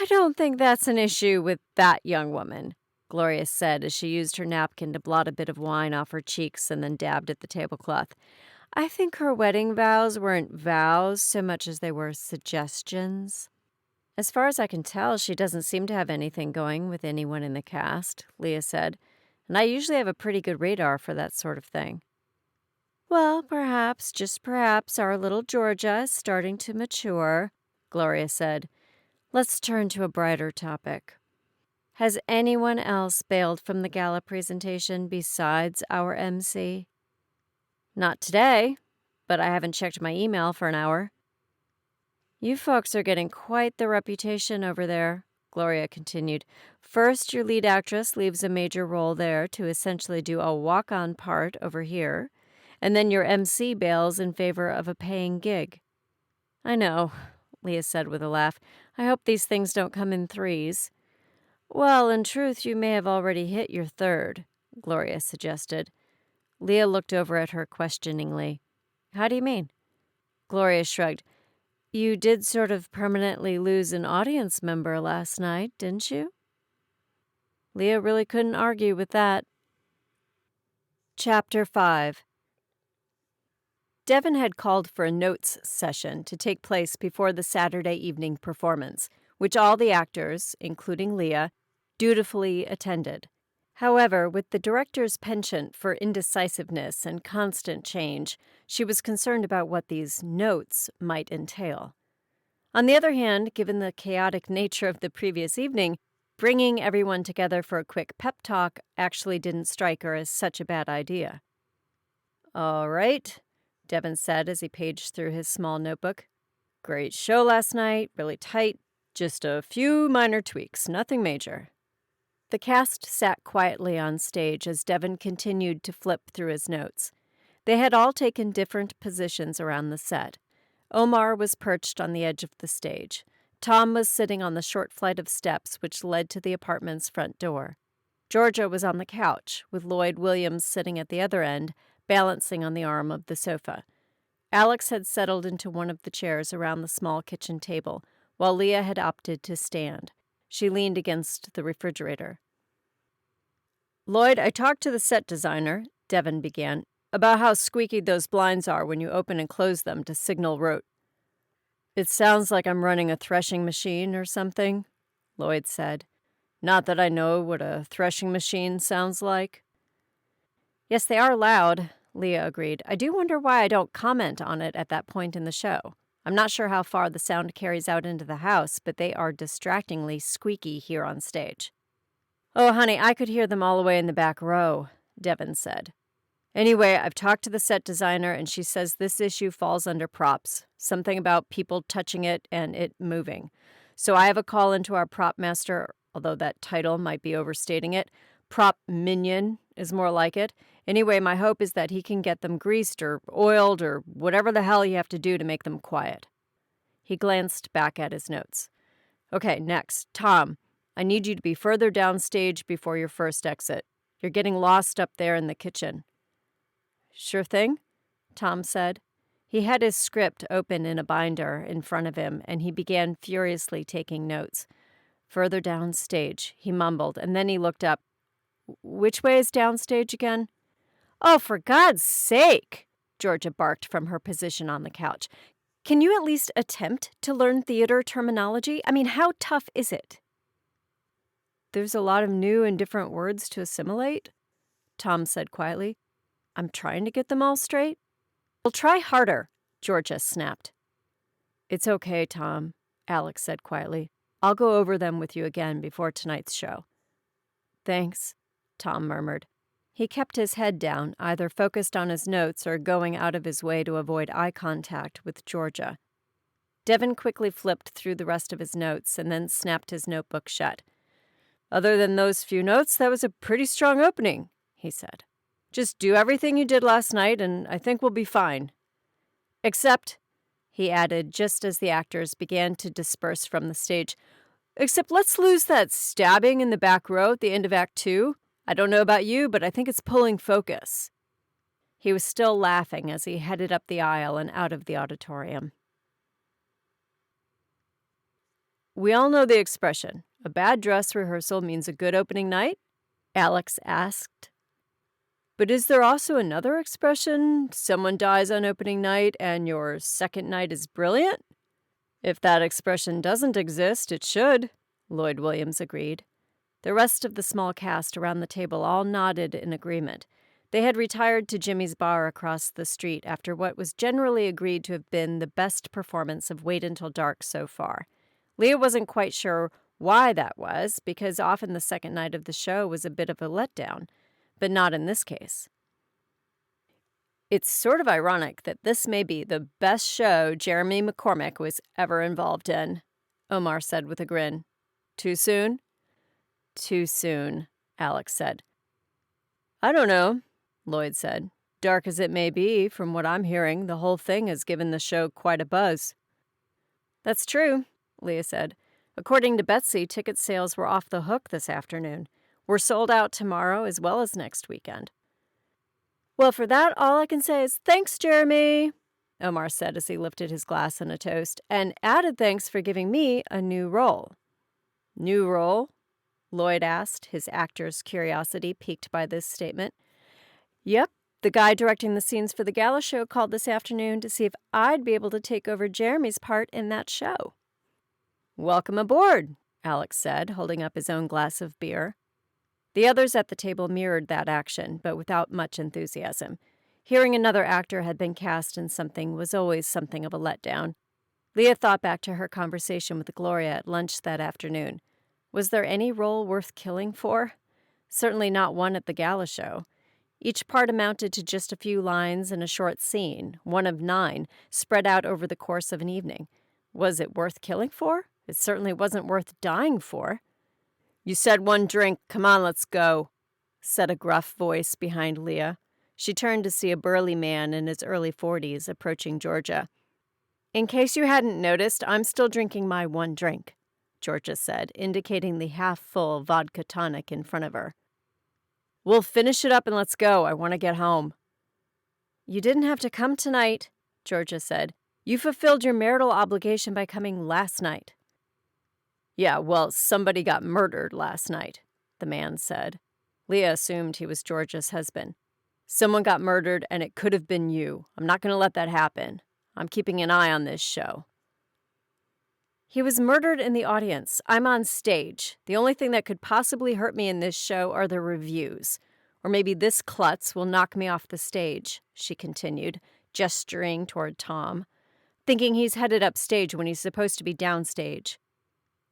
I don't think that's an issue with that young woman, Gloria said as she used her napkin to blot a bit of wine off her cheeks and then dabbed at the tablecloth. I think her wedding vows weren't vows so much as they were suggestions. As far as I can tell, she doesn't seem to have anything going with anyone in the cast, Leah said, and I usually have a pretty good radar for that sort of thing. Well, perhaps, just perhaps, our little Georgia is starting to mature, Gloria said. Let's turn to a brighter topic. Has anyone else bailed from the gala presentation besides our MC? Not today, but I haven't checked my email for an hour. You folks are getting quite the reputation over there, Gloria continued. First, your lead actress leaves a major role there to essentially do a walk-on part over here, and then your MC bails in favor of a paying gig. I know, Leah said with a laugh. I hope these things don't come in threes. Well, in truth, you may have already hit your third, Gloria suggested. Leah looked over at her questioningly. How do you mean? Gloria shrugged. You did sort of permanently lose an audience member last night, didn't you? Leah really couldn't argue with that. Chapter 5. Devon had called for a notes session to take place before the Saturday evening performance, which all the actors, including Leah, dutifully attended. However, with the director's penchant for indecisiveness and constant change, she was concerned about what these notes might entail. On the other hand, given the chaotic nature of the previous evening, bringing everyone together for a quick pep talk actually didn't strike her as such a bad idea. All right, Devon said as he paged through his small notebook. Great show last night, really tight, just a few minor tweaks, nothing major. The cast sat quietly on stage as Devon continued to flip through his notes. They had all taken different positions around the set. Omar was perched on the edge of the stage. Tom was sitting on the short flight of steps which led to the apartment's front door. Georgia was on the couch, with Lloyd Williams sitting at the other end, balancing on the arm of the sofa. Alex had settled into one of the chairs around the small kitchen table, while Leah had opted to stand. She leaned against the refrigerator. Lloyd, I talked to the set designer, Devon began, about how squeaky those blinds are when you open and close them to signal rote. It sounds like I'm running a threshing machine or something, Lloyd said. Not that I know what a threshing machine sounds like. Yes, they are loud, Leah agreed. I do wonder why I don't comment on it at that point in the show. I'm not sure how far the sound carries out into the house, but they are distractingly squeaky here on stage. Oh, honey, I could hear them all the way in the back row, Devon said. Anyway, I've talked to the set designer, and she says this issue falls under props, something about people touching it and it moving. So I have a call into our prop master, although that title might be overstating it. Prop minion is more like it, Anyway, my hope is that he can get them greased or oiled or whatever the hell you have to do to make them quiet. He glanced back at his notes. Okay, next. Tom, I need you to be further downstage before your first exit. You're getting lost up there in the kitchen. Sure thing, Tom said. He had his script open in a binder in front of him, and he began furiously taking notes. Further downstage, he mumbled, and then he looked up. Which way is downstage again? Oh, for God's sake, Georgia barked from her position on the couch. Can you at least attempt to learn theater terminology? I mean, how tough is it? There's a lot of new and different words to assimilate, Tom said quietly. I'm trying to get them all straight. Well, try harder, Georgia snapped. It's okay, Tom, Alex said quietly. I'll go over them with you again before tonight's show. Thanks, Tom murmured. He kept his head down, either focused on his notes or going out of his way to avoid eye contact with Georgia. Devin quickly flipped through the rest of his notes and then snapped his notebook shut. Other than those few notes, that was a pretty strong opening, he said. Just do everything you did last night, and I think we'll be fine. Except, he added just as the actors began to disperse from the stage, except let's lose that stabbing in the back row at the end of Act 2. I don't know about you, but I think it's pulling focus. He was still laughing as he headed up the aisle and out of the auditorium. We all know the expression, a bad dress rehearsal means a good opening night? Alex asked. But is there also another expression, someone dies on opening night and your second night is brilliant? If that expression doesn't exist, it should, Lloyd Williams agreed. The rest of the small cast around the table all nodded in agreement. They had retired to Jimmy's bar across the street after what was generally agreed to have been the best performance of Wait Until Dark so far. Leah wasn't quite sure why that was, because often the second night of the show was a bit of a letdown, but not in this case. It's sort of ironic that this may be the best show Jeremy McCormick was ever involved in, Omar said with a grin. Too soon? Too soon, Alex said. I don't know, Lloyd said. Dark as it may be, from what I'm hearing, the whole thing has given the show quite a buzz. That's true, Leah said. According to Betsy, ticket sales were off the hook this afternoon. We're sold out tomorrow as well as next weekend. Well, for that, all I can say is thanks, Jeremy, Omar said as he lifted his glass in a toast, and added thanks for giving me a new role. New role? Lloyd asked, his actor's curiosity piqued by this statement. Yep, the guy directing the scenes for the gala show called this afternoon to see if I'd be able to take over Jeremy's part in that show. Welcome aboard, Alex said, holding up his own glass of beer. The others at the table mirrored that action, but without much enthusiasm. Hearing another actor had been cast in something was always something of a letdown. Leah thought back to her conversation with Gloria at lunch that afternoon. Was there any role worth killing for? Certainly not one at the gala show. Each part amounted to just a few lines and a short scene, one of 9, spread out over the course of an evening. Was it worth killing for? It certainly wasn't worth dying for. You said one drink. Come on, let's go, said a gruff voice behind Leah. She turned to see a burly man in his early 40s approaching Georgia. In case you hadn't noticed, I'm still drinking my one drink, Georgia said, indicating the half-full vodka tonic in front of her. We'll finish it up and let's go. I want to get home. You didn't have to come tonight, Georgia said. You fulfilled your marital obligation by coming last night. Yeah, well, somebody got murdered last night, the man said. Leah assumed he was Georgia's husband. Someone got murdered, and it could have been you. I'm not going to let that happen. I'm keeping an eye on this show. He was murdered in the audience. I'm on stage. The only thing that could possibly hurt me in this show are the reviews. Or maybe this klutz will knock me off the stage, she continued, gesturing toward Tom, thinking he's headed upstage when he's supposed to be downstage.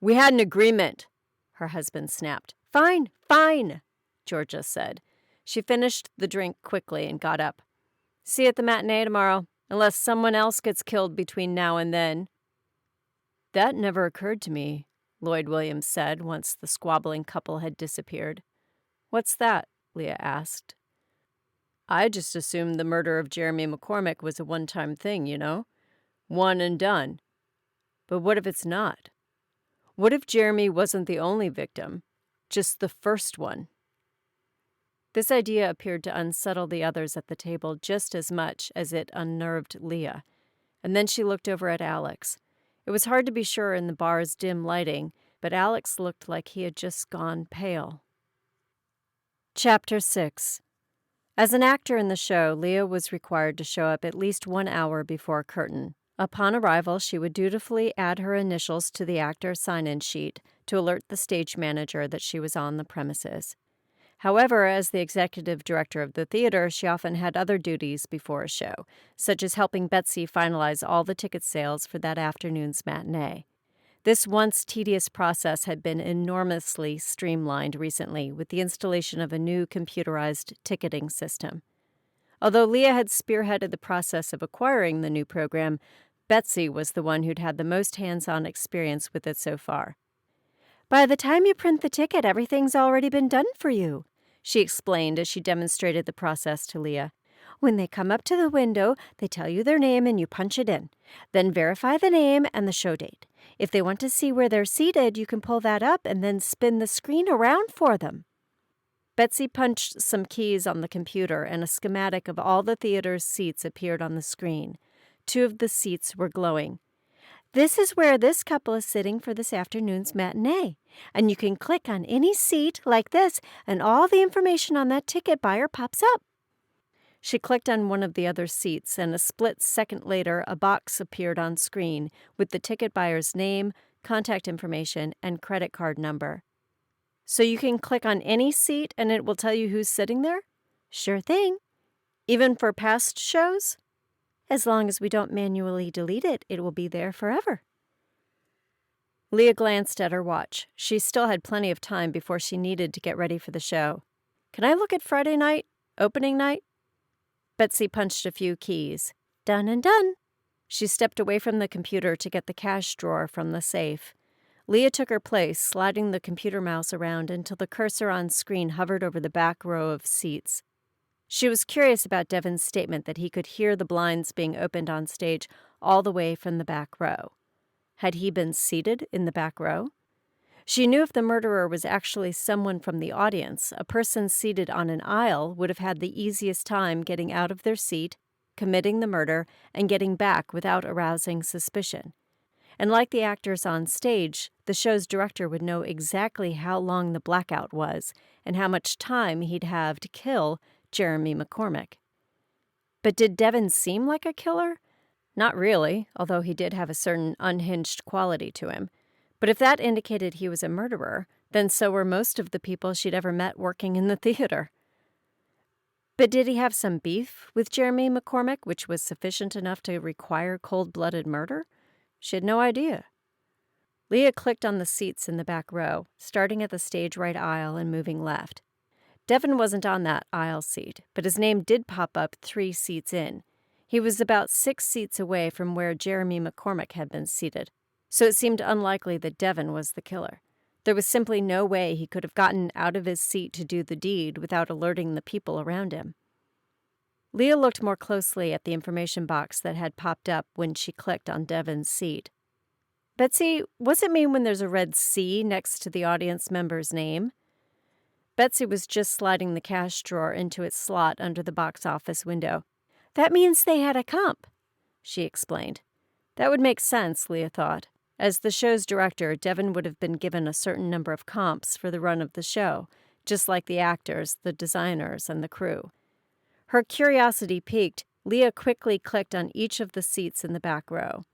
We had an agreement, her husband snapped. Fine, fine, Georgia said. She finished the drink quickly and got up. See you at the matinee tomorrow, unless someone else gets killed between now and then. That never occurred to me, Lloyd Williams said once the squabbling couple had disappeared. What's that? Leah asked. I just assumed the murder of Jeremy McCormick was a one-time thing, you know? One and done. But what if it's not? What if Jeremy wasn't the only victim, just the first one? This idea appeared to unsettle the others at the table just as much as it unnerved Leah. And then she looked over at Alex. It was hard to be sure in the bar's dim lighting, but Alex looked like he had just gone pale. Chapter 6. As an actor in the show, Leah was required to show up at least 1 hour before curtain. Upon arrival, she would dutifully add her initials to the actor sign-in sheet to alert the stage manager that she was on the premises. However, as the executive director of the theater, she often had other duties before a show, such as helping Betsy finalize all the ticket sales for that afternoon's matinee. This once tedious process had been enormously streamlined recently with the installation of a new computerized ticketing system. Although Leah had spearheaded the process of acquiring the new program, Betsy was the one who'd had the most hands-on experience with it so far. "By the time you print the ticket, everything's already been done for you," she explained as she demonstrated the process to Leah. "When they come up to the window, they tell you their name and you punch it in. Then verify the name and the show date. If they want to see where they're seated, you can pull that up and then spin the screen around for them." Betsy punched some keys on the computer and a schematic of all the theater's seats appeared on the screen. 2 of the seats were glowing. "This is where this couple is sitting for this afternoon's matinee. And you can click on any seat like this and all the information on that ticket buyer pops up." She clicked on one of the other seats, and a split second later, a box appeared on screen with the ticket buyer's name, contact information, and credit card number. "So you can click on any seat and it will tell you who's sitting there?" "Sure thing." "Even for past shows?" "As long as we don't manually delete it, it will be there forever." Leah glanced at her watch. She still had plenty of time before she needed to get ready for the show. "Can I look at Friday night? Opening night?" Betsy punched a few keys. "Done and done." She stepped away from the computer to get the cash drawer from the safe. Leah took her place, sliding the computer mouse around until the cursor on screen hovered over the back row of seats. She was curious about Devin's statement that he could hear the blinds being opened on stage all the way from the back row. Had he been seated in the back row? She knew if the murderer was actually someone from the audience, a person seated on an aisle would have had the easiest time getting out of their seat, committing the murder, and getting back without arousing suspicion. And like the actors on stage, the show's director would know exactly how long the blackout was and how much time he'd have to kill Jeremy McCormick. But did Devin seem like a killer? Not really, although he did have a certain unhinged quality to him. But if that indicated he was a murderer, then so were most of the people she'd ever met working in the theater. But did he have some beef with Jeremy McCormick, which was sufficient enough to require cold-blooded murder? She had no idea. Leah clicked on the seats in the back row, starting at the stage right aisle and moving left. Devin wasn't on that aisle seat, but his name did pop up 3 seats in. He was about 6 seats away from where Jeremy McCormick had been seated, so it seemed unlikely that Devin was the killer. There was simply no way he could have gotten out of his seat to do the deed without alerting the people around him. Leah looked more closely at the information box that had popped up when she clicked on Devin's seat. "Betsy, what's it mean when there's a red C next to the audience member's name?" Betsy was just sliding the cash drawer into its slot under the box office window. "That means they had a comp," she explained. That would make sense, Leah thought. As the show's director, Devin would have been given a certain number of comps for the run of the show, just like the actors, the designers, and the crew. Her curiosity piqued, Leah quickly clicked on each of the seats in the back row.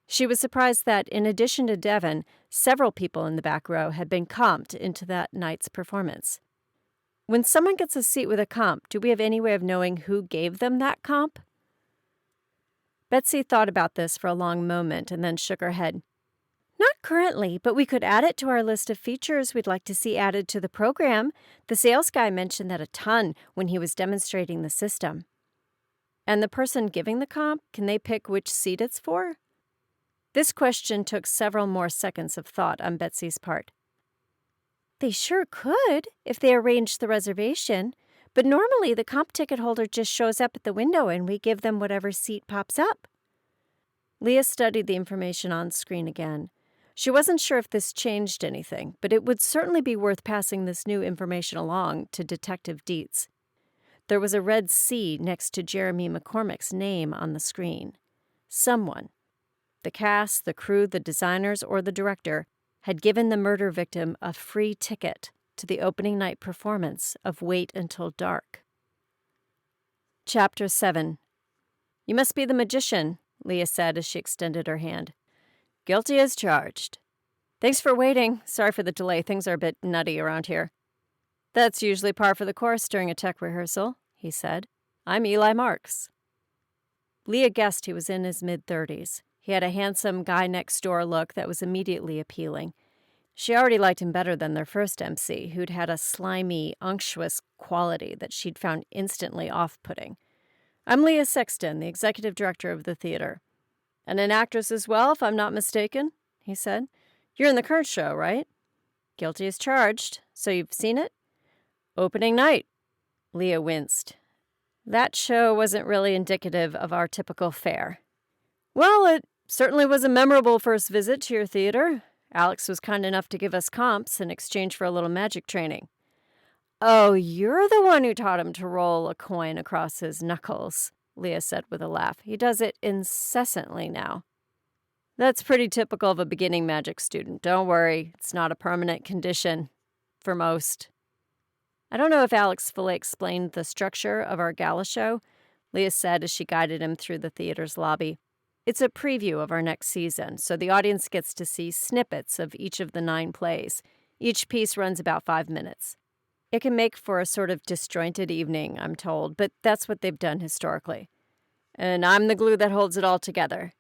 She was surprised that, in addition to Devin, several people in the back row had been comped into that night's performance. When someone gets a seat with a comp, do we have any way of knowing who gave them that comp? Betsy thought about this for a long moment and then shook her head. "Not currently, but we could add it to our list of features we'd like to see added to the program. The sales guy mentioned that a ton when he was demonstrating the system." "And the person giving the comp, can they pick which seat it's for?" This question took several more seconds of thought on Betsy's part. "They sure could, if they arranged the reservation, But normally the comp ticket holder just shows up at the window and we give them whatever seat pops up. Leah studied the information on screen again. She wasn't sure if this changed anything, but it would certainly be worth passing this new information along to Detective Dietz. There was a red C next to Jeremy McCormick's name on the screen. Someone, the cast, the crew, the designers, or the director, had given the murder victim a free ticket to the opening night performance of Wait Until Dark. Chapter 7. "You must be the magician," Leah said as she extended her hand. "Guilty as charged." "Thanks for waiting. Sorry for the delay. Things are a bit nutty around here." "That's usually par for the course during a tech rehearsal," he said. "I'm Eli Marks." Leah guessed he was in his mid-30s. He had a handsome guy-next-door look that was immediately appealing. She already liked him better than their first MC, who'd had a slimy, unctuous quality that she'd found instantly off-putting. "I'm Leah Sexton, the executive director of the theater." "And an actress as well, if I'm not mistaken," he said. "You're in the current show, right?" "Guilty as charged. So you've seen it?" "Opening night." Leah winced. That show wasn't really indicative of our typical fare. "Well, it certainly was a memorable first visit to your theater. Alex was kind enough to give us comps in exchange for a little magic training." "Oh, you're the one who taught him to roll a coin across his knuckles," Leah said with a laugh. "He does it incessantly now." "That's pretty typical of a beginning magic student. Don't worry, it's not a permanent condition. For most." "I don't know if Alex fully explained the structure of our gala show," Leah said as she guided him through the theater's lobby. "It's a preview of our next season, so the audience gets to see snippets of each of the 9 plays. Each piece runs about 5 minutes. It can make for a sort of disjointed evening, I'm told, but that's what they've done historically. And I'm the glue that holds it all together."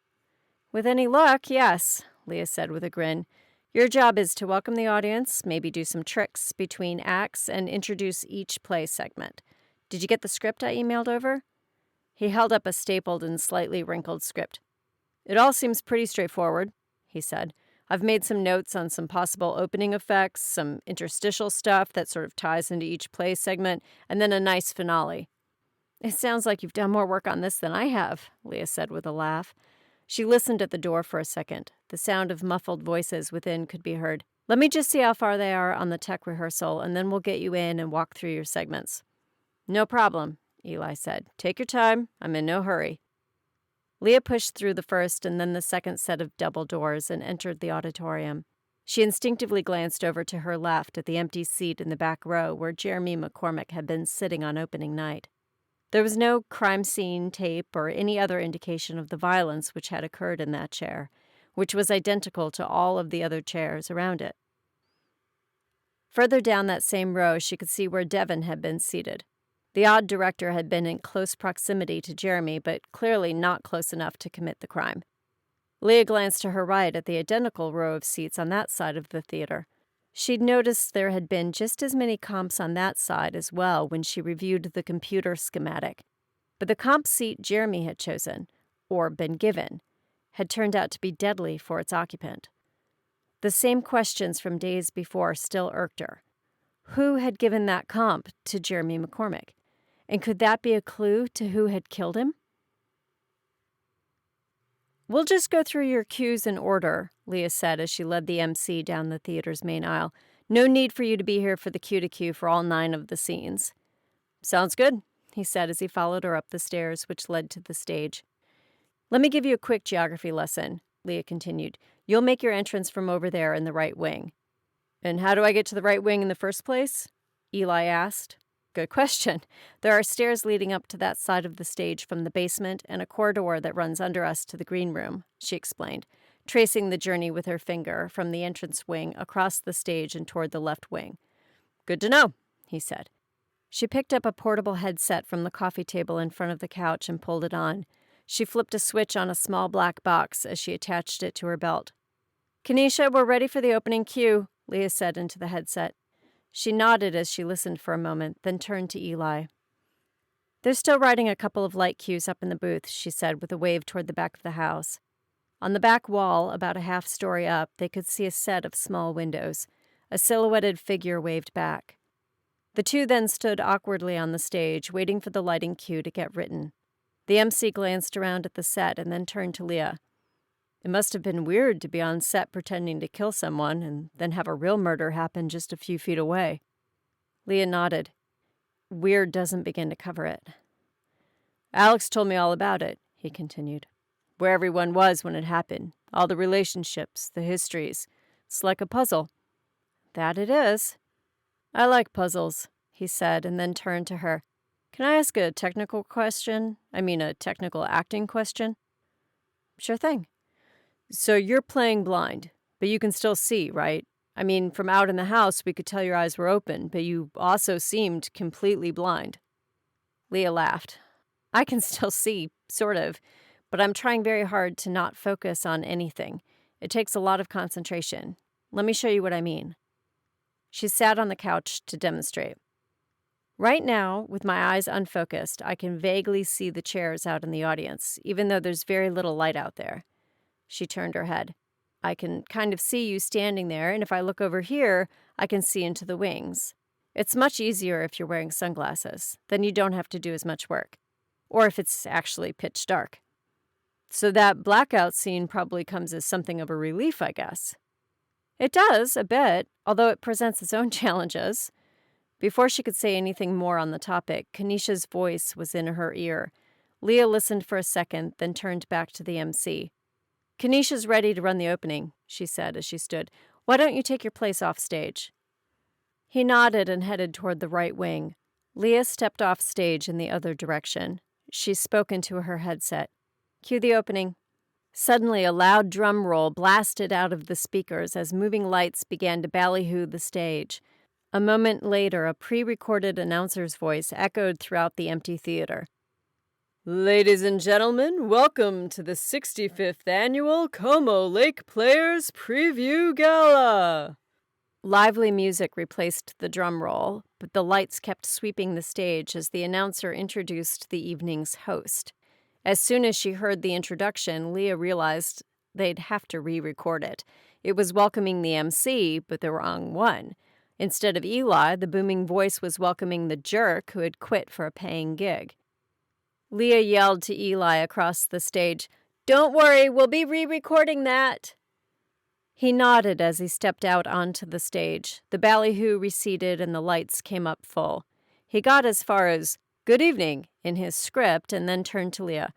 "With any luck, yes," Leah said with a grin. "Your job is to welcome the audience, maybe do some tricks between acts, and introduce each play segment. Did you get the script I emailed over?" He held up a stapled and slightly wrinkled script. "It all seems pretty straightforward," he said. "I've made some notes on some possible opening effects, some interstitial stuff that sort of ties into each play segment, and then a nice finale." "It sounds like you've done more work on this than I have," Leah said with a laugh. She listened at the door for a second. The sound of muffled voices within could be heard. "Let me just see how far they are on the tech rehearsal, and then we'll get you in and walk through your segments." "No problem," Eli said. "Take your time. I'm in no hurry." Leah pushed through the first and then the second set of double doors and entered the auditorium. She instinctively glanced over to her left at the empty seat in the back row where Jeremy McCormick had been sitting on opening night. There was no crime scene tape or any other indication of the violence which had occurred in that chair, which was identical to all of the other chairs around it. Further down that same row, she could see where Devon had been seated. The odd director had been in close proximity to Jeremy, but clearly not close enough to commit the crime. Leah glanced to her right at the identical row of seats on that side of the theater. She'd noticed there had been just as many comps on that side as well when she reviewed the computer schematic. But the comp seat Jeremy had chosen, or been given, had turned out to be deadly for its occupant. The same questions from days before still irked her. Who had given that comp to Jeremy McCormick? And could that be a clue to who had killed him? "We'll just go through your cues in order," Leah said as she led the MC down the theater's main aisle. "No need for you to be here for the cue to cue for all 9 of the scenes." "Sounds good," he said as he followed her up the stairs which led to the stage. "Let me give you a quick geography lesson," Leah continued. "You'll make your entrance from over there in the right wing." "And how do I get to the right wing in the first place?" Eli asked. "Good question. There are stairs leading up to that side of the stage from the basement and a corridor that runs under us to the green room," she explained, tracing the journey with her finger from the entrance wing across the stage and toward the left wing. "Good to know," he said. She picked up a portable headset from the coffee table in front of the couch and pulled it on. She flipped a switch on a small black box as she attached it to her belt. "Kenesha, we're ready for the opening cue," Leah said into the headset. She nodded as she listened for a moment, then turned to Eli. "They're still writing a couple of light cues up in the booth," she said with a wave toward the back of the house. On the back wall, about a half-story up, they could see a set of small windows. A silhouetted figure waved back. The two then stood awkwardly on the stage, waiting for the lighting cue to get written. The MC glanced around at the set and then turned to Leah. It must have been weird to be on set pretending to kill someone and then have a real murder happen just a few feet away. Leah nodded. Weird doesn't begin to cover it. Alex told me all about it, he continued. Where everyone was when it happened. All the relationships, the histories. It's like a puzzle. That it is. I like puzzles, he said, and then turned to her. Can I ask a technical question? A technical acting question? Sure thing. So you're playing blind, but you can still see, right? From out in the house, we could tell your eyes were open, but you also seemed completely blind. Leah laughed. I can still see, sort of, but I'm trying very hard to not focus on anything. It takes a lot of concentration. Let me show you what I mean. She sat on the couch to demonstrate. Right now, with my eyes unfocused, I can vaguely see the chairs out in the audience, even though there's very little light out there. She turned her head. I can kind of see you standing there, and if I look over here, I can see into the wings. It's much easier if you're wearing sunglasses. Then you don't have to do as much work. Or if it's actually pitch dark. So that blackout scene probably comes as something of a relief, I guess. It does, a bit, although it presents its own challenges. Before she could say anything more on the topic, Kanisha's voice was in her ear. Leah listened for a second, then turned back to the MC. Kanisha's ready to run the opening, she said as she stood. Why don't you take your place off stage? He nodded and headed toward the right wing. Leah stepped off stage in the other direction. She spoke into her headset. Cue the opening. Suddenly, a loud drum roll blasted out of the speakers as moving lights began to ballyhoo the stage. A moment later, a pre-recorded announcer's voice echoed throughout the empty theater. Ladies and gentlemen, welcome to the 65th Annual Como Lake Players Preview Gala. Lively music replaced the drum roll, but the lights kept sweeping the stage as the announcer introduced the evening's host. As soon as she heard the introduction, Leah realized they'd have to re-record it. It was welcoming the MC, but the wrong one. Instead of Eli, the booming voice was welcoming the jerk who had quit for a paying gig. Leah yelled to Eli across the stage, Don't worry, we'll be re-recording that. He nodded as he stepped out onto the stage. The ballyhoo receded and the lights came up full. He got as far as, Good evening, in his script, and then turned to Leah.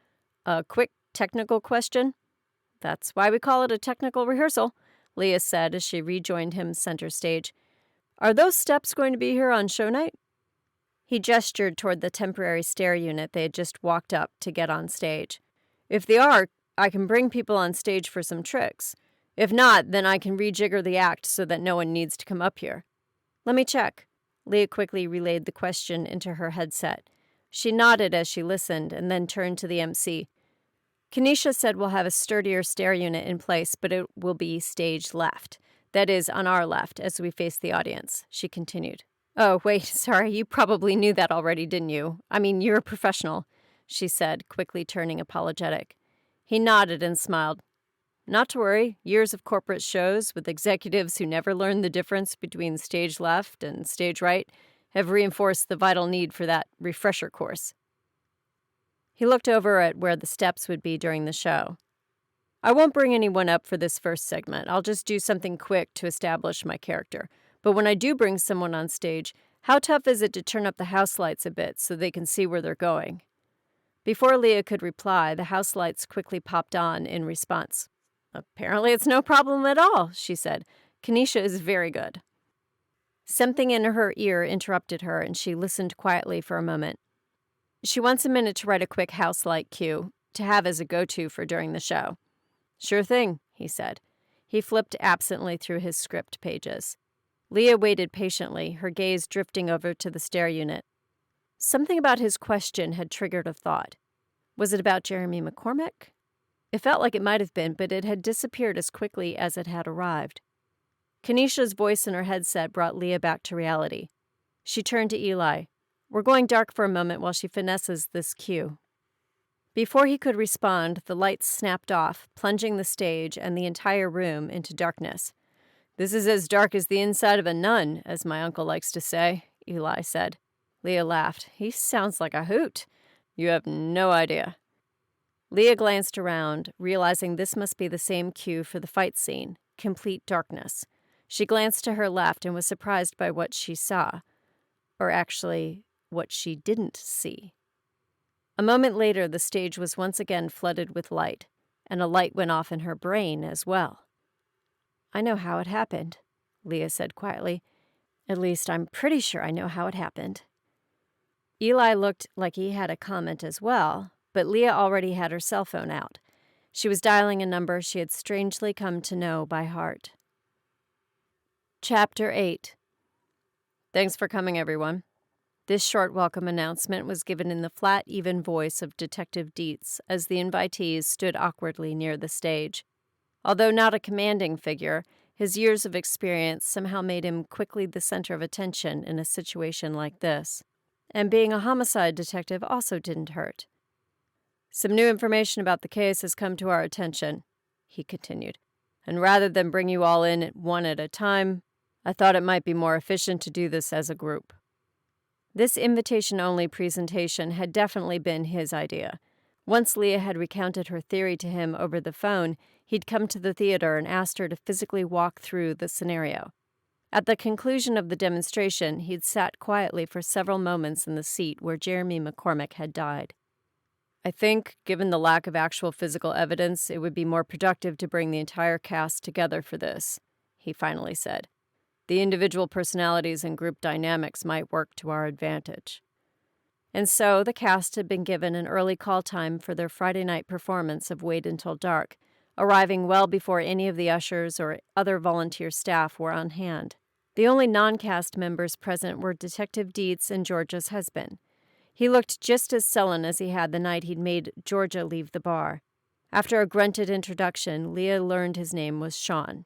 A quick technical question? That's why we call it a technical rehearsal, Leah said as she rejoined him center stage. Are those steps going to be here on show night? He gestured toward the temporary stair unit they had just walked up to get on stage. If they are, I can bring people on stage for some tricks. If not, then I can rejigger the act so that no one needs to come up here. Let me check. Leah quickly relayed the question into her headset. She nodded as she listened and then turned to the MC. Kanisha said we'll have a sturdier stair unit in place, but it will be stage left. That is, on our left, as we face the audience, she continued. Oh, wait, sorry, you probably knew that already, didn't you? You're a professional, she said, quickly turning apologetic. He nodded and smiled. Not to worry, years of corporate shows with executives who never learned the difference between stage left and stage right have reinforced the vital need for that refresher course. He looked over at where the steps would be during the show. I won't bring anyone up for this first segment. I'll just do something quick to establish my character. But when I do bring someone on stage, how tough is it to turn up the house lights a bit so they can see where they're going? Before Leah could reply, the house lights quickly popped on in response. Apparently it's no problem at all, she said. Kanisha is very good. Something in her ear interrupted her, and she listened quietly for a moment. She wants a minute to write a quick house light cue to have as a go-to for during the show. Sure thing, he said. He flipped absently through his script pages. Leah waited patiently, her gaze drifting over to the stair unit. Something about his question had triggered a thought. Was it about Jeremy McCormick? It felt like it might have been, but it had disappeared as quickly as it had arrived. Kanisha's voice in her headset brought Leah back to reality. She turned to Eli. We're going dark for a moment while she finesses this cue. Before he could respond, the lights snapped off, plunging the stage and the entire room into darkness. This is as dark as the inside of a nun, as my uncle likes to say, Eli said. Leah laughed. He sounds like a hoot. You have no idea. Leah glanced around, realizing this must be the same cue for the fight scene, complete darkness. She glanced to her left and was surprised by what she saw. Or actually, what she didn't see. A moment later, the stage was once again flooded with light, and a light went off in her brain as well. I know how it happened, Leah said quietly. At least I'm pretty sure I know how it happened. Eli looked like he had a comment as well, but Leah already had her cell phone out. She was dialing a number she had strangely come to know by heart. Chapter 8. Thanks for coming, everyone. This short welcome announcement was given in the flat, even voice of Detective Dietz as the invitees stood awkwardly near the stage. Although not a commanding figure, his years of experience somehow made him quickly the center of attention in a situation like this. And being a homicide detective also didn't hurt. Some new information about the case has come to our attention, he continued. And rather than bring you all in one at a time, I thought it might be more efficient to do this as a group. This invitation-only presentation had definitely been his idea. Once Leah had recounted her theory to him over the phone, he'd come to the theater and asked her to physically walk through the scenario. At the conclusion of the demonstration, he'd sat quietly for several moments in the seat where Jeremy McCormick had died. I think, given the lack of actual physical evidence, it would be more productive to bring the entire cast together for this, he finally said. The individual personalities and group dynamics might work to our advantage. And so the cast had been given an early call time for their Friday night performance of Wait Until Dark, arriving well before any of the ushers or other volunteer staff were on hand. The only non-cast members present were Detective Dietz and Georgia's husband. He looked just as sullen as he had the night he'd made Georgia leave the bar. After a grunted introduction, Leah learned his name was Sean.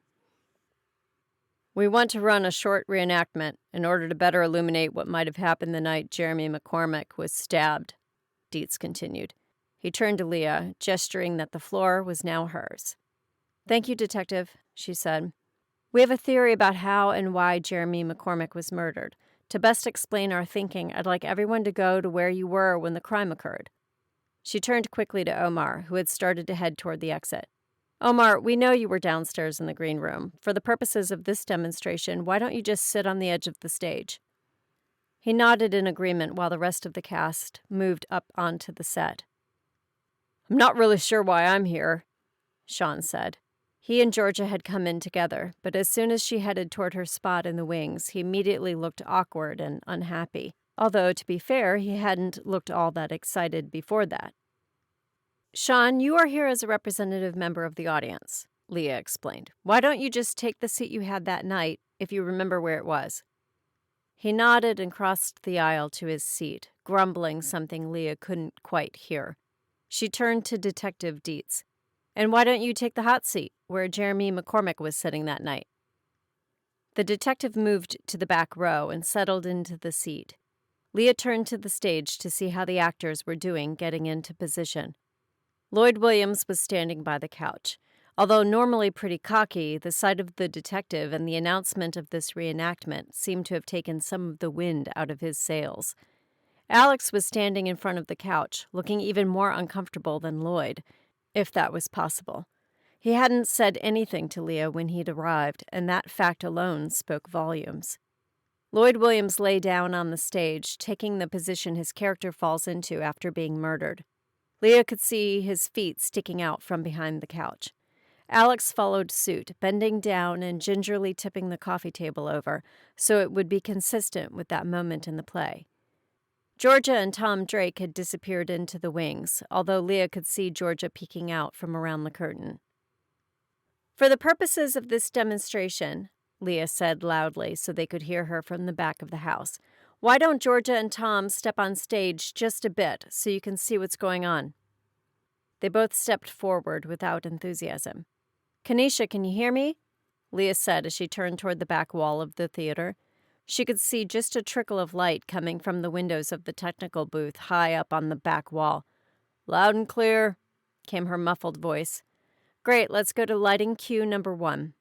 We want to run a short reenactment in order to better illuminate what might have happened the night Jeremy McCormick was stabbed, Dietz continued. He turned to Leah, gesturing that the floor was now hers. Thank you, Detective, she said. We have a theory about how and why Jeremy McCormick was murdered. To best explain our thinking, I'd like everyone to go to where you were when the crime occurred. She turned quickly to Omar, who had started to head toward the exit. Omar, we know you were downstairs in the green room. For the purposes of this demonstration, why don't you just sit on the edge of the stage? He nodded in agreement while the rest of the cast moved up onto the set. I'm not really sure why I'm here, Sean said. He and Georgia had come in together, but as soon as she headed toward her spot in the wings, he immediately looked awkward and unhappy. Although, to be fair, he hadn't looked all that excited before that. Sean, you are here as a representative member of the audience, Leah explained. Why don't you just take the seat you had that night, if you remember where it was? He nodded and crossed the aisle to his seat, grumbling something Leah couldn't quite hear. She turned to Detective Dietz. And why don't you take the hot seat, where Jeremy McCormick was sitting that night? The detective moved to the back row and settled into the seat. Leah turned to the stage to see how the actors were doing getting into position. Lloyd Williams was standing by the couch. Although normally pretty cocky, the sight of the detective and the announcement of this reenactment seemed to have taken some of the wind out of his sails. Alex was standing in front of the couch, looking even more uncomfortable than Lloyd, if that was possible. He hadn't said anything to Leah when he'd arrived, and that fact alone spoke volumes. Lloyd Williams lay down on the stage, taking the position his character falls into after being murdered. Leah could see his feet sticking out from behind the couch. Alex followed suit, bending down and gingerly tipping the coffee table over, so it would be consistent with that moment in the play. Georgia and Tom Drake had disappeared into the wings, although Leah could see Georgia peeking out from around the curtain. For the purposes of this demonstration, Leah said loudly so they could hear her from the back of the house, why don't Georgia and Tom step on stage just a bit so you can see what's going on? They both stepped forward without enthusiasm. Kanisha, can you hear me? Leah said as she turned toward the back wall of the theater. She could see just a trickle of light coming from the windows of the technical booth high up on the back wall. Loud and clear, came her muffled voice. Great, let's go to lighting cue number 1.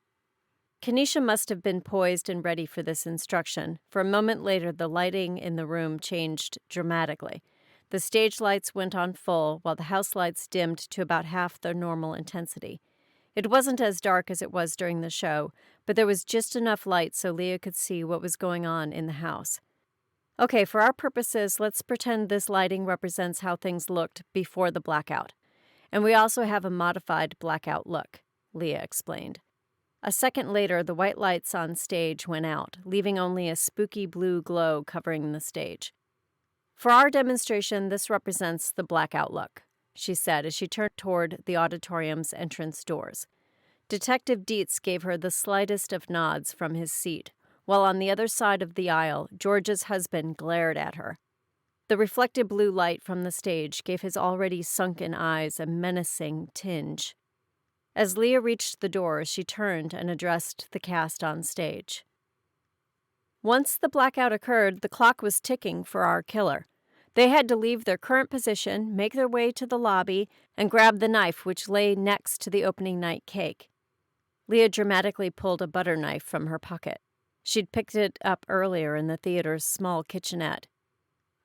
Kenesha must have been poised and ready for this instruction, for a moment later the lighting in the room changed dramatically. The stage lights went on full, while the house lights dimmed to about half their normal intensity. It wasn't as dark as it was during the show, but there was just enough light so Leah could see what was going on in the house. Okay, for our purposes, let's pretend this lighting represents how things looked before the blackout. And we also have a modified blackout look, Leah explained. A second later, the white lights on stage went out, leaving only a spooky blue glow covering the stage. For our demonstration, this represents the blackout look, she said as she turned toward the auditorium's entrance doors. Detective Dietz gave her the slightest of nods from his seat, while on the other side of the aisle, George's husband glared at her. The reflected blue light from the stage gave his already sunken eyes a menacing tinge. As Leah reached the door, she turned and addressed the cast on stage. Once the blackout occurred, the clock was ticking for our killer. They had to leave their current position, make their way to the lobby, and grab the knife which lay next to the opening night cake. Leah dramatically pulled a butter knife from her pocket. She'd picked it up earlier in the theater's small kitchenette.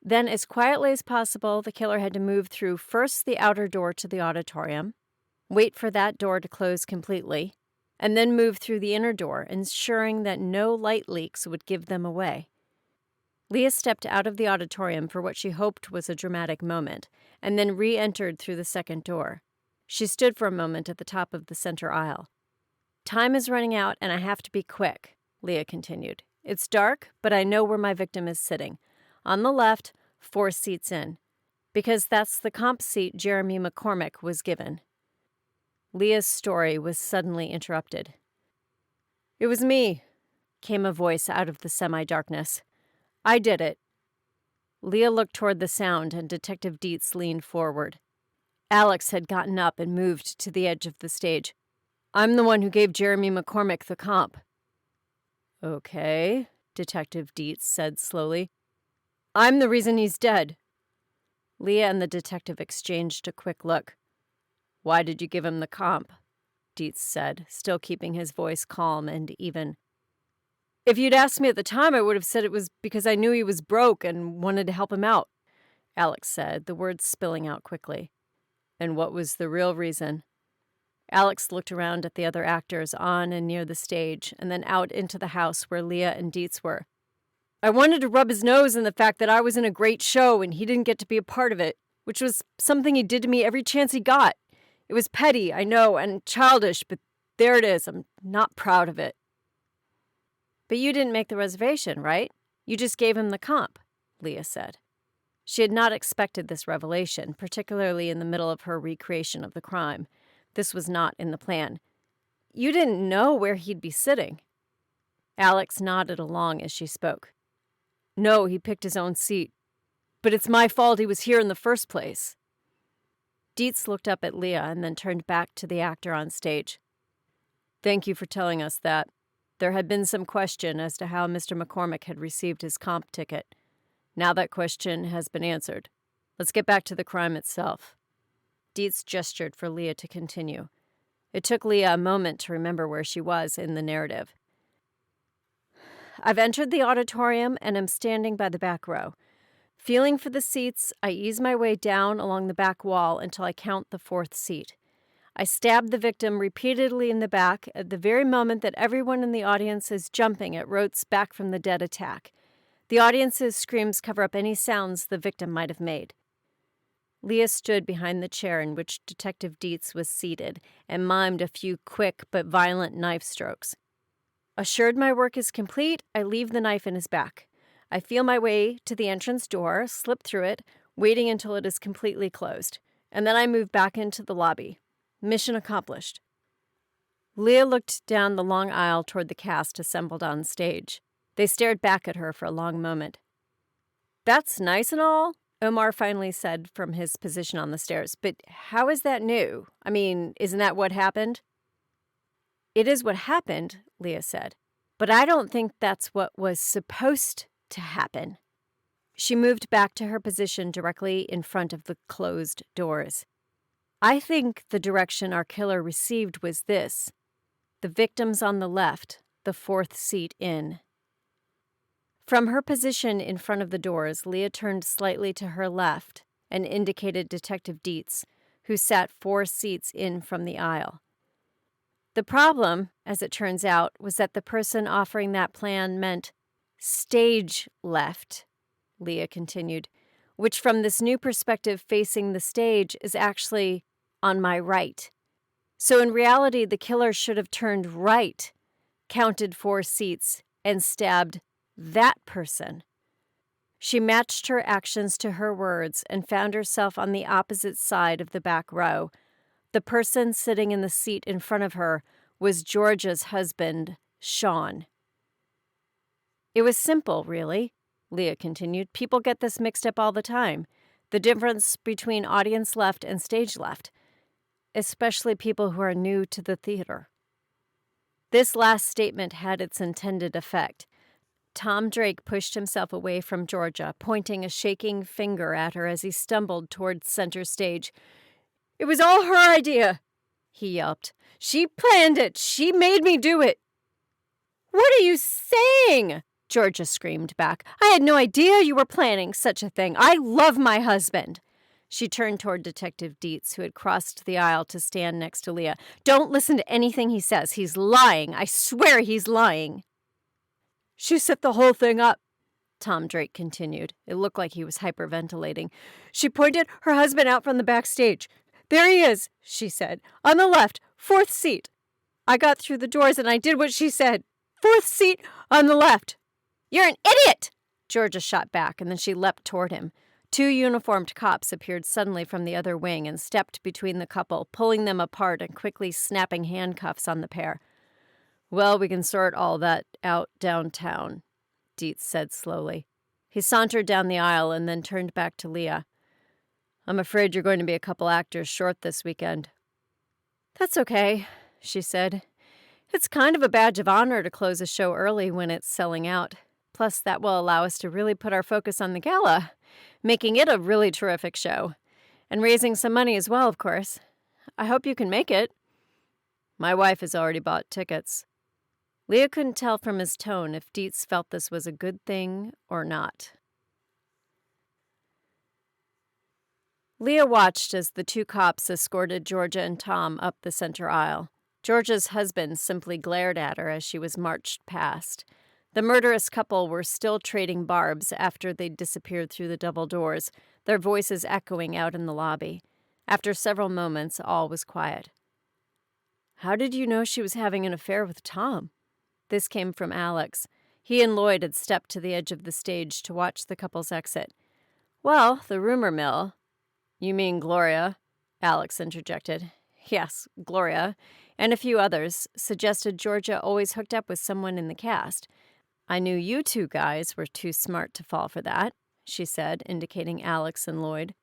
Then, as quietly as possible, the killer had to move through first the outer door to the auditorium, wait for that door to close completely, and then move through the inner door, ensuring that no light leaks would give them away. Leah stepped out of the auditorium for what she hoped was a dramatic moment, and then re-entered through the second door. She stood for a moment at the top of the center aisle. "Time is running out, and I have to be quick," Leah continued. "It's dark, but I know where my victim is sitting. On the left, 4 seats in. Because that's the comp seat Jeremy McCormick was given." Leah's story was suddenly interrupted. "It was me," came a voice out of the semi-darkness. "I did it." Leah looked toward the sound, and Detective Dietz leaned forward. Alex had gotten up and moved to the edge of the stage. "I'm the one who gave Jeremy McCormick the comp." "Okay," Detective Dietz said slowly. "I'm the reason he's dead." Leah and the detective exchanged a quick look. "Why did you give him the comp?" Dietz said, still keeping his voice calm and even. "If you'd asked me at the time, I would have said it was because I knew he was broke and wanted to help him out," Alex said, the words spilling out quickly. "And what was the real reason?" Alex looked around at the other actors on and near the stage, and then out into the house where Leah and Dietz were. "I wanted to rub his nose in the fact that I was in a great show and he didn't get to be a part of it, which was something he did to me every chance he got. It was petty, I know, and childish, but there it is. I'm not proud of it." "But you didn't make the reservation, right? You just gave him the comp," Leah said. She had not expected this revelation, particularly in the middle of her recreation of the crime. This was not in the plan. "You didn't know where he'd be sitting." Alex nodded along as she spoke. "No, he picked his own seat. But it's my fault he was here in the first place." Dietz looked up at Leah and then turned back to the actor on stage. "Thank you for telling us that. There had been some question as to how Mr. McCormick had received his comp ticket. Now that question has been answered. Let's get back to the crime itself." Dietz gestured for Leah to continue. It took Leah a moment to remember where she was in the narrative. "I've entered the auditorium and am standing by the back row. Feeling for the seats, I ease my way down along the back wall until I count the 4th seat. I stab the victim repeatedly in the back at the very moment that everyone in the audience is jumping at Rote's back from the dead attack. The audience's screams cover up any sounds the victim might have made." Leah stood behind the chair in which Detective Dietz was seated and mimed a few quick but violent knife strokes. "Assured my work is complete, I leave the knife in his back. I feel my way to the entrance door, slip through it, waiting until it is completely closed, and then I move back into the lobby. Mission accomplished." Leah looked down the long aisle toward the cast assembled on stage. They stared back at her for a long moment. "That's nice and all," Omar finally said from his position on the stairs, "but how is that new? I mean, isn't that what happened?" "It is what happened," Leah said, "but I don't think that's what was supposed to happen." She moved back to her position directly in front of the closed doors. "I think the direction our killer received was this. The victim's on the left, the fourth seat in. From her position in front of the doors, Leah turned slightly to her left and indicated Detective Dietz, who sat 4 seats in from the aisle. The problem, as it turns out, was that the person offering that plan meant stage left, Leah continued, which from this new perspective facing the stage is actually on my right. So in reality, the killer should have turned right, counted 4 seats, and stabbed that person. She matched her actions to her words and found herself on the opposite side of the back row. The person sitting in the seat in front of her was Georgia's husband, Sean. It was simple, really, Leah continued. People get this mixed up all the time. The difference between audience left and stage left, especially people who are new to the theater. This last statement had its intended effect. Tom Drake pushed himself away from Georgia, pointing a shaking finger at her as he stumbled towards center stage. "It was all her idea," he yelped. "She planned it. She made me do it." "What are you saying?" Georgia screamed back. "I had no idea you were planning such a thing. I love my husband." She turned toward Detective Dietz, who had crossed the aisle to stand next to Leah. "Don't listen to anything he says. He's lying. I swear he's lying." "She set the whole thing up," Tom Drake continued. It looked like he was hyperventilating. "She pointed her husband out from the backstage. 'There he is,' she said. 'On the left, 4th seat.' I got through the doors and I did what she said. 4th seat on the left." "You're an idiot!" Georgia shot back, and then she leapt toward him. 2 uniformed cops appeared suddenly from the other wing and stepped between the couple, pulling them apart and quickly snapping handcuffs on the pair. "Well, we can sort all that out downtown," Dietz said slowly. He sauntered down the aisle and then turned back to Leah. "I'm afraid you're going to be a couple actors short this weekend." "That's okay," she said. "It's kind of a badge of honor to close a show early when it's selling out. Plus, that will allow us to really put our focus on the gala, making it a really terrific show. And raising some money as well, of course. I hope you can make it." "My wife has already bought tickets." Leah couldn't tell from his tone if Dietz felt this was a good thing or not. Leah watched as the 2 cops escorted Georgia and Tom up the center aisle. Georgia's husband simply glared at her as she was marched past. The murderous couple were still trading barbs after they'd disappeared through the double doors, their voices echoing out in the lobby. After several moments, all was quiet. "How did you know she was having an affair with Tom?" This came from Alex. He and Lloyd had stepped to the edge of the stage to watch the couple's exit. "Well, the rumor mill—" "You mean Gloria?" Alex interjected. "Yes, Gloria, and a few others, suggested Georgia always hooked up with someone in the cast. I knew you 2 guys were too smart to fall for that," she said, indicating Alex and Lloyd.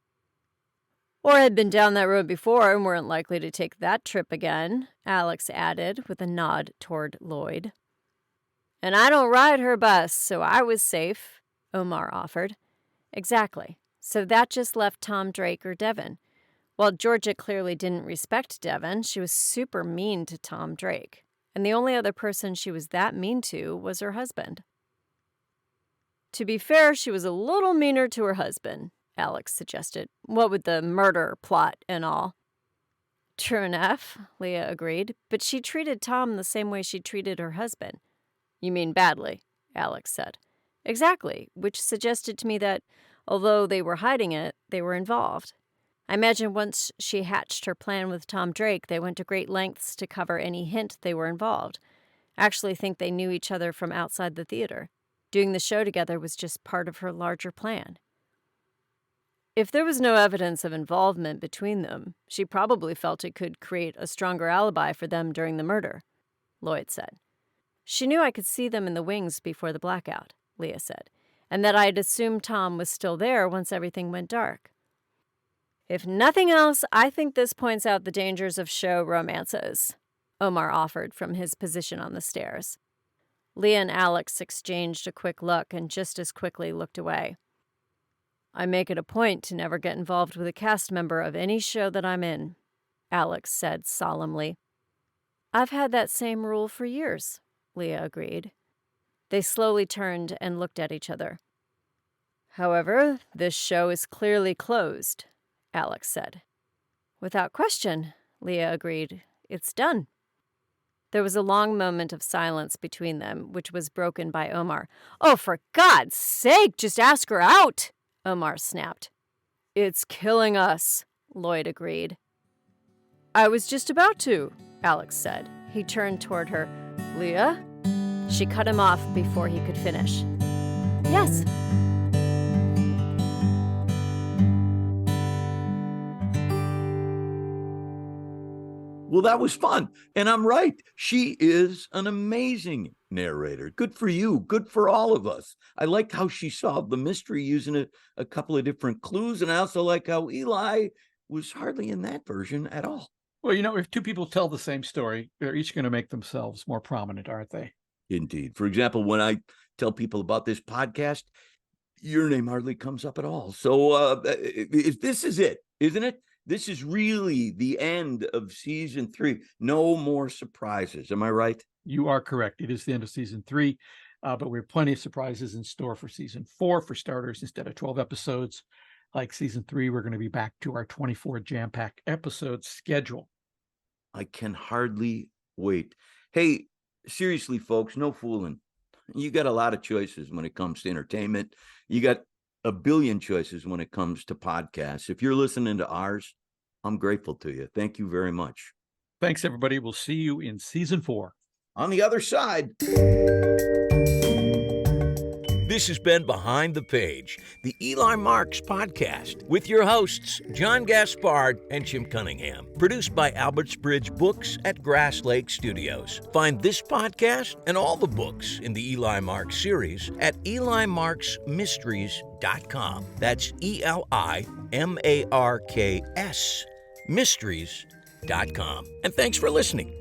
"Or had been down that road before and weren't likely to take that trip again," Alex added, with a nod toward Lloyd. "And I don't ride her bus, so I was safe," Omar offered. "Exactly. So that just left Tom Drake or Devin. While Georgia clearly didn't respect Devin, she was super mean to Tom Drake. And the only other person she was that mean to was her husband." "To be fair, she was a little meaner to her husband," Alex suggested. "What with the murder plot and all." "True enough," Leah agreed. "But she treated Tom the same way she treated her husband." "You mean badly," Alex said. "Exactly, which suggested to me that, although they were hiding it, they were involved. I imagine once she hatched her plan with Tom Drake, they went to great lengths to cover any hint they were involved. I actually think they knew each other from outside the theater. Doing the show together was just part of her larger plan." "If there was no evidence of involvement between them, she probably felt it could create a stronger alibi for them during the murder," Lloyd said. "She knew I could see them in the wings before the blackout," Leah said, "and that I'd assumed Tom was still there once everything went dark." "If nothing else, I think this points out the dangers of show romances," Omar offered from his position on the stairs. Leah and Alex exchanged a quick look and just as quickly looked away. "I make it a point to never get involved with a cast member of any show that I'm in," Alex said solemnly. "I've had that same rule for years," Leah agreed. They slowly turned and looked at each other. However, this show is clearly closed, Alex said. Without question, Leah agreed. It's done. There was a long moment of silence between them, which was broken by Omar. Oh, for God's sake, just ask her out, Omar snapped. It's killing us, Lloyd agreed. I was just about to, Alex said. He turned toward her. Leah? She cut him off before he could finish. Yes. Well, that was fun. And I'm right. She is an amazing narrator. Good for you. Good for all of us. I liked how she solved the mystery using a couple of different clues. And I also like how Eli was hardly in that version at all. Well, you know, if two people tell the same story, they're each going to make themselves more prominent, aren't they? Indeed. For example, when I tell people about this podcast, your name hardly comes up at all. So this is it, isn't it? This is really the end of season 3. No more surprises. Am I right? You are correct. It is the end of season 3, but we have plenty of surprises in store for season 4. For starters, instead of 12 episodes like season 3, we're going to be back to our 24 jam-packed episode schedule. I can hardly wait. Hey, seriously, folks, no fooling. You got a lot of choices when it comes to entertainment. You got a billion choices when it comes to podcasts. If you're listening to ours, I'm grateful to you. Thank you very much. Thanks, everybody. We'll see you in season 4. On the other side. This has been Behind the Page, the Eli Marks podcast, with your hosts, John Gaspard and Jim Cunningham. Produced by Alberts Bridge Books at Grass Lake Studios. Find this podcast and all the books in the Eli Marks series at elimarksmysteries.com. That's ELIMARKS Mysteries.com. And thanks for listening.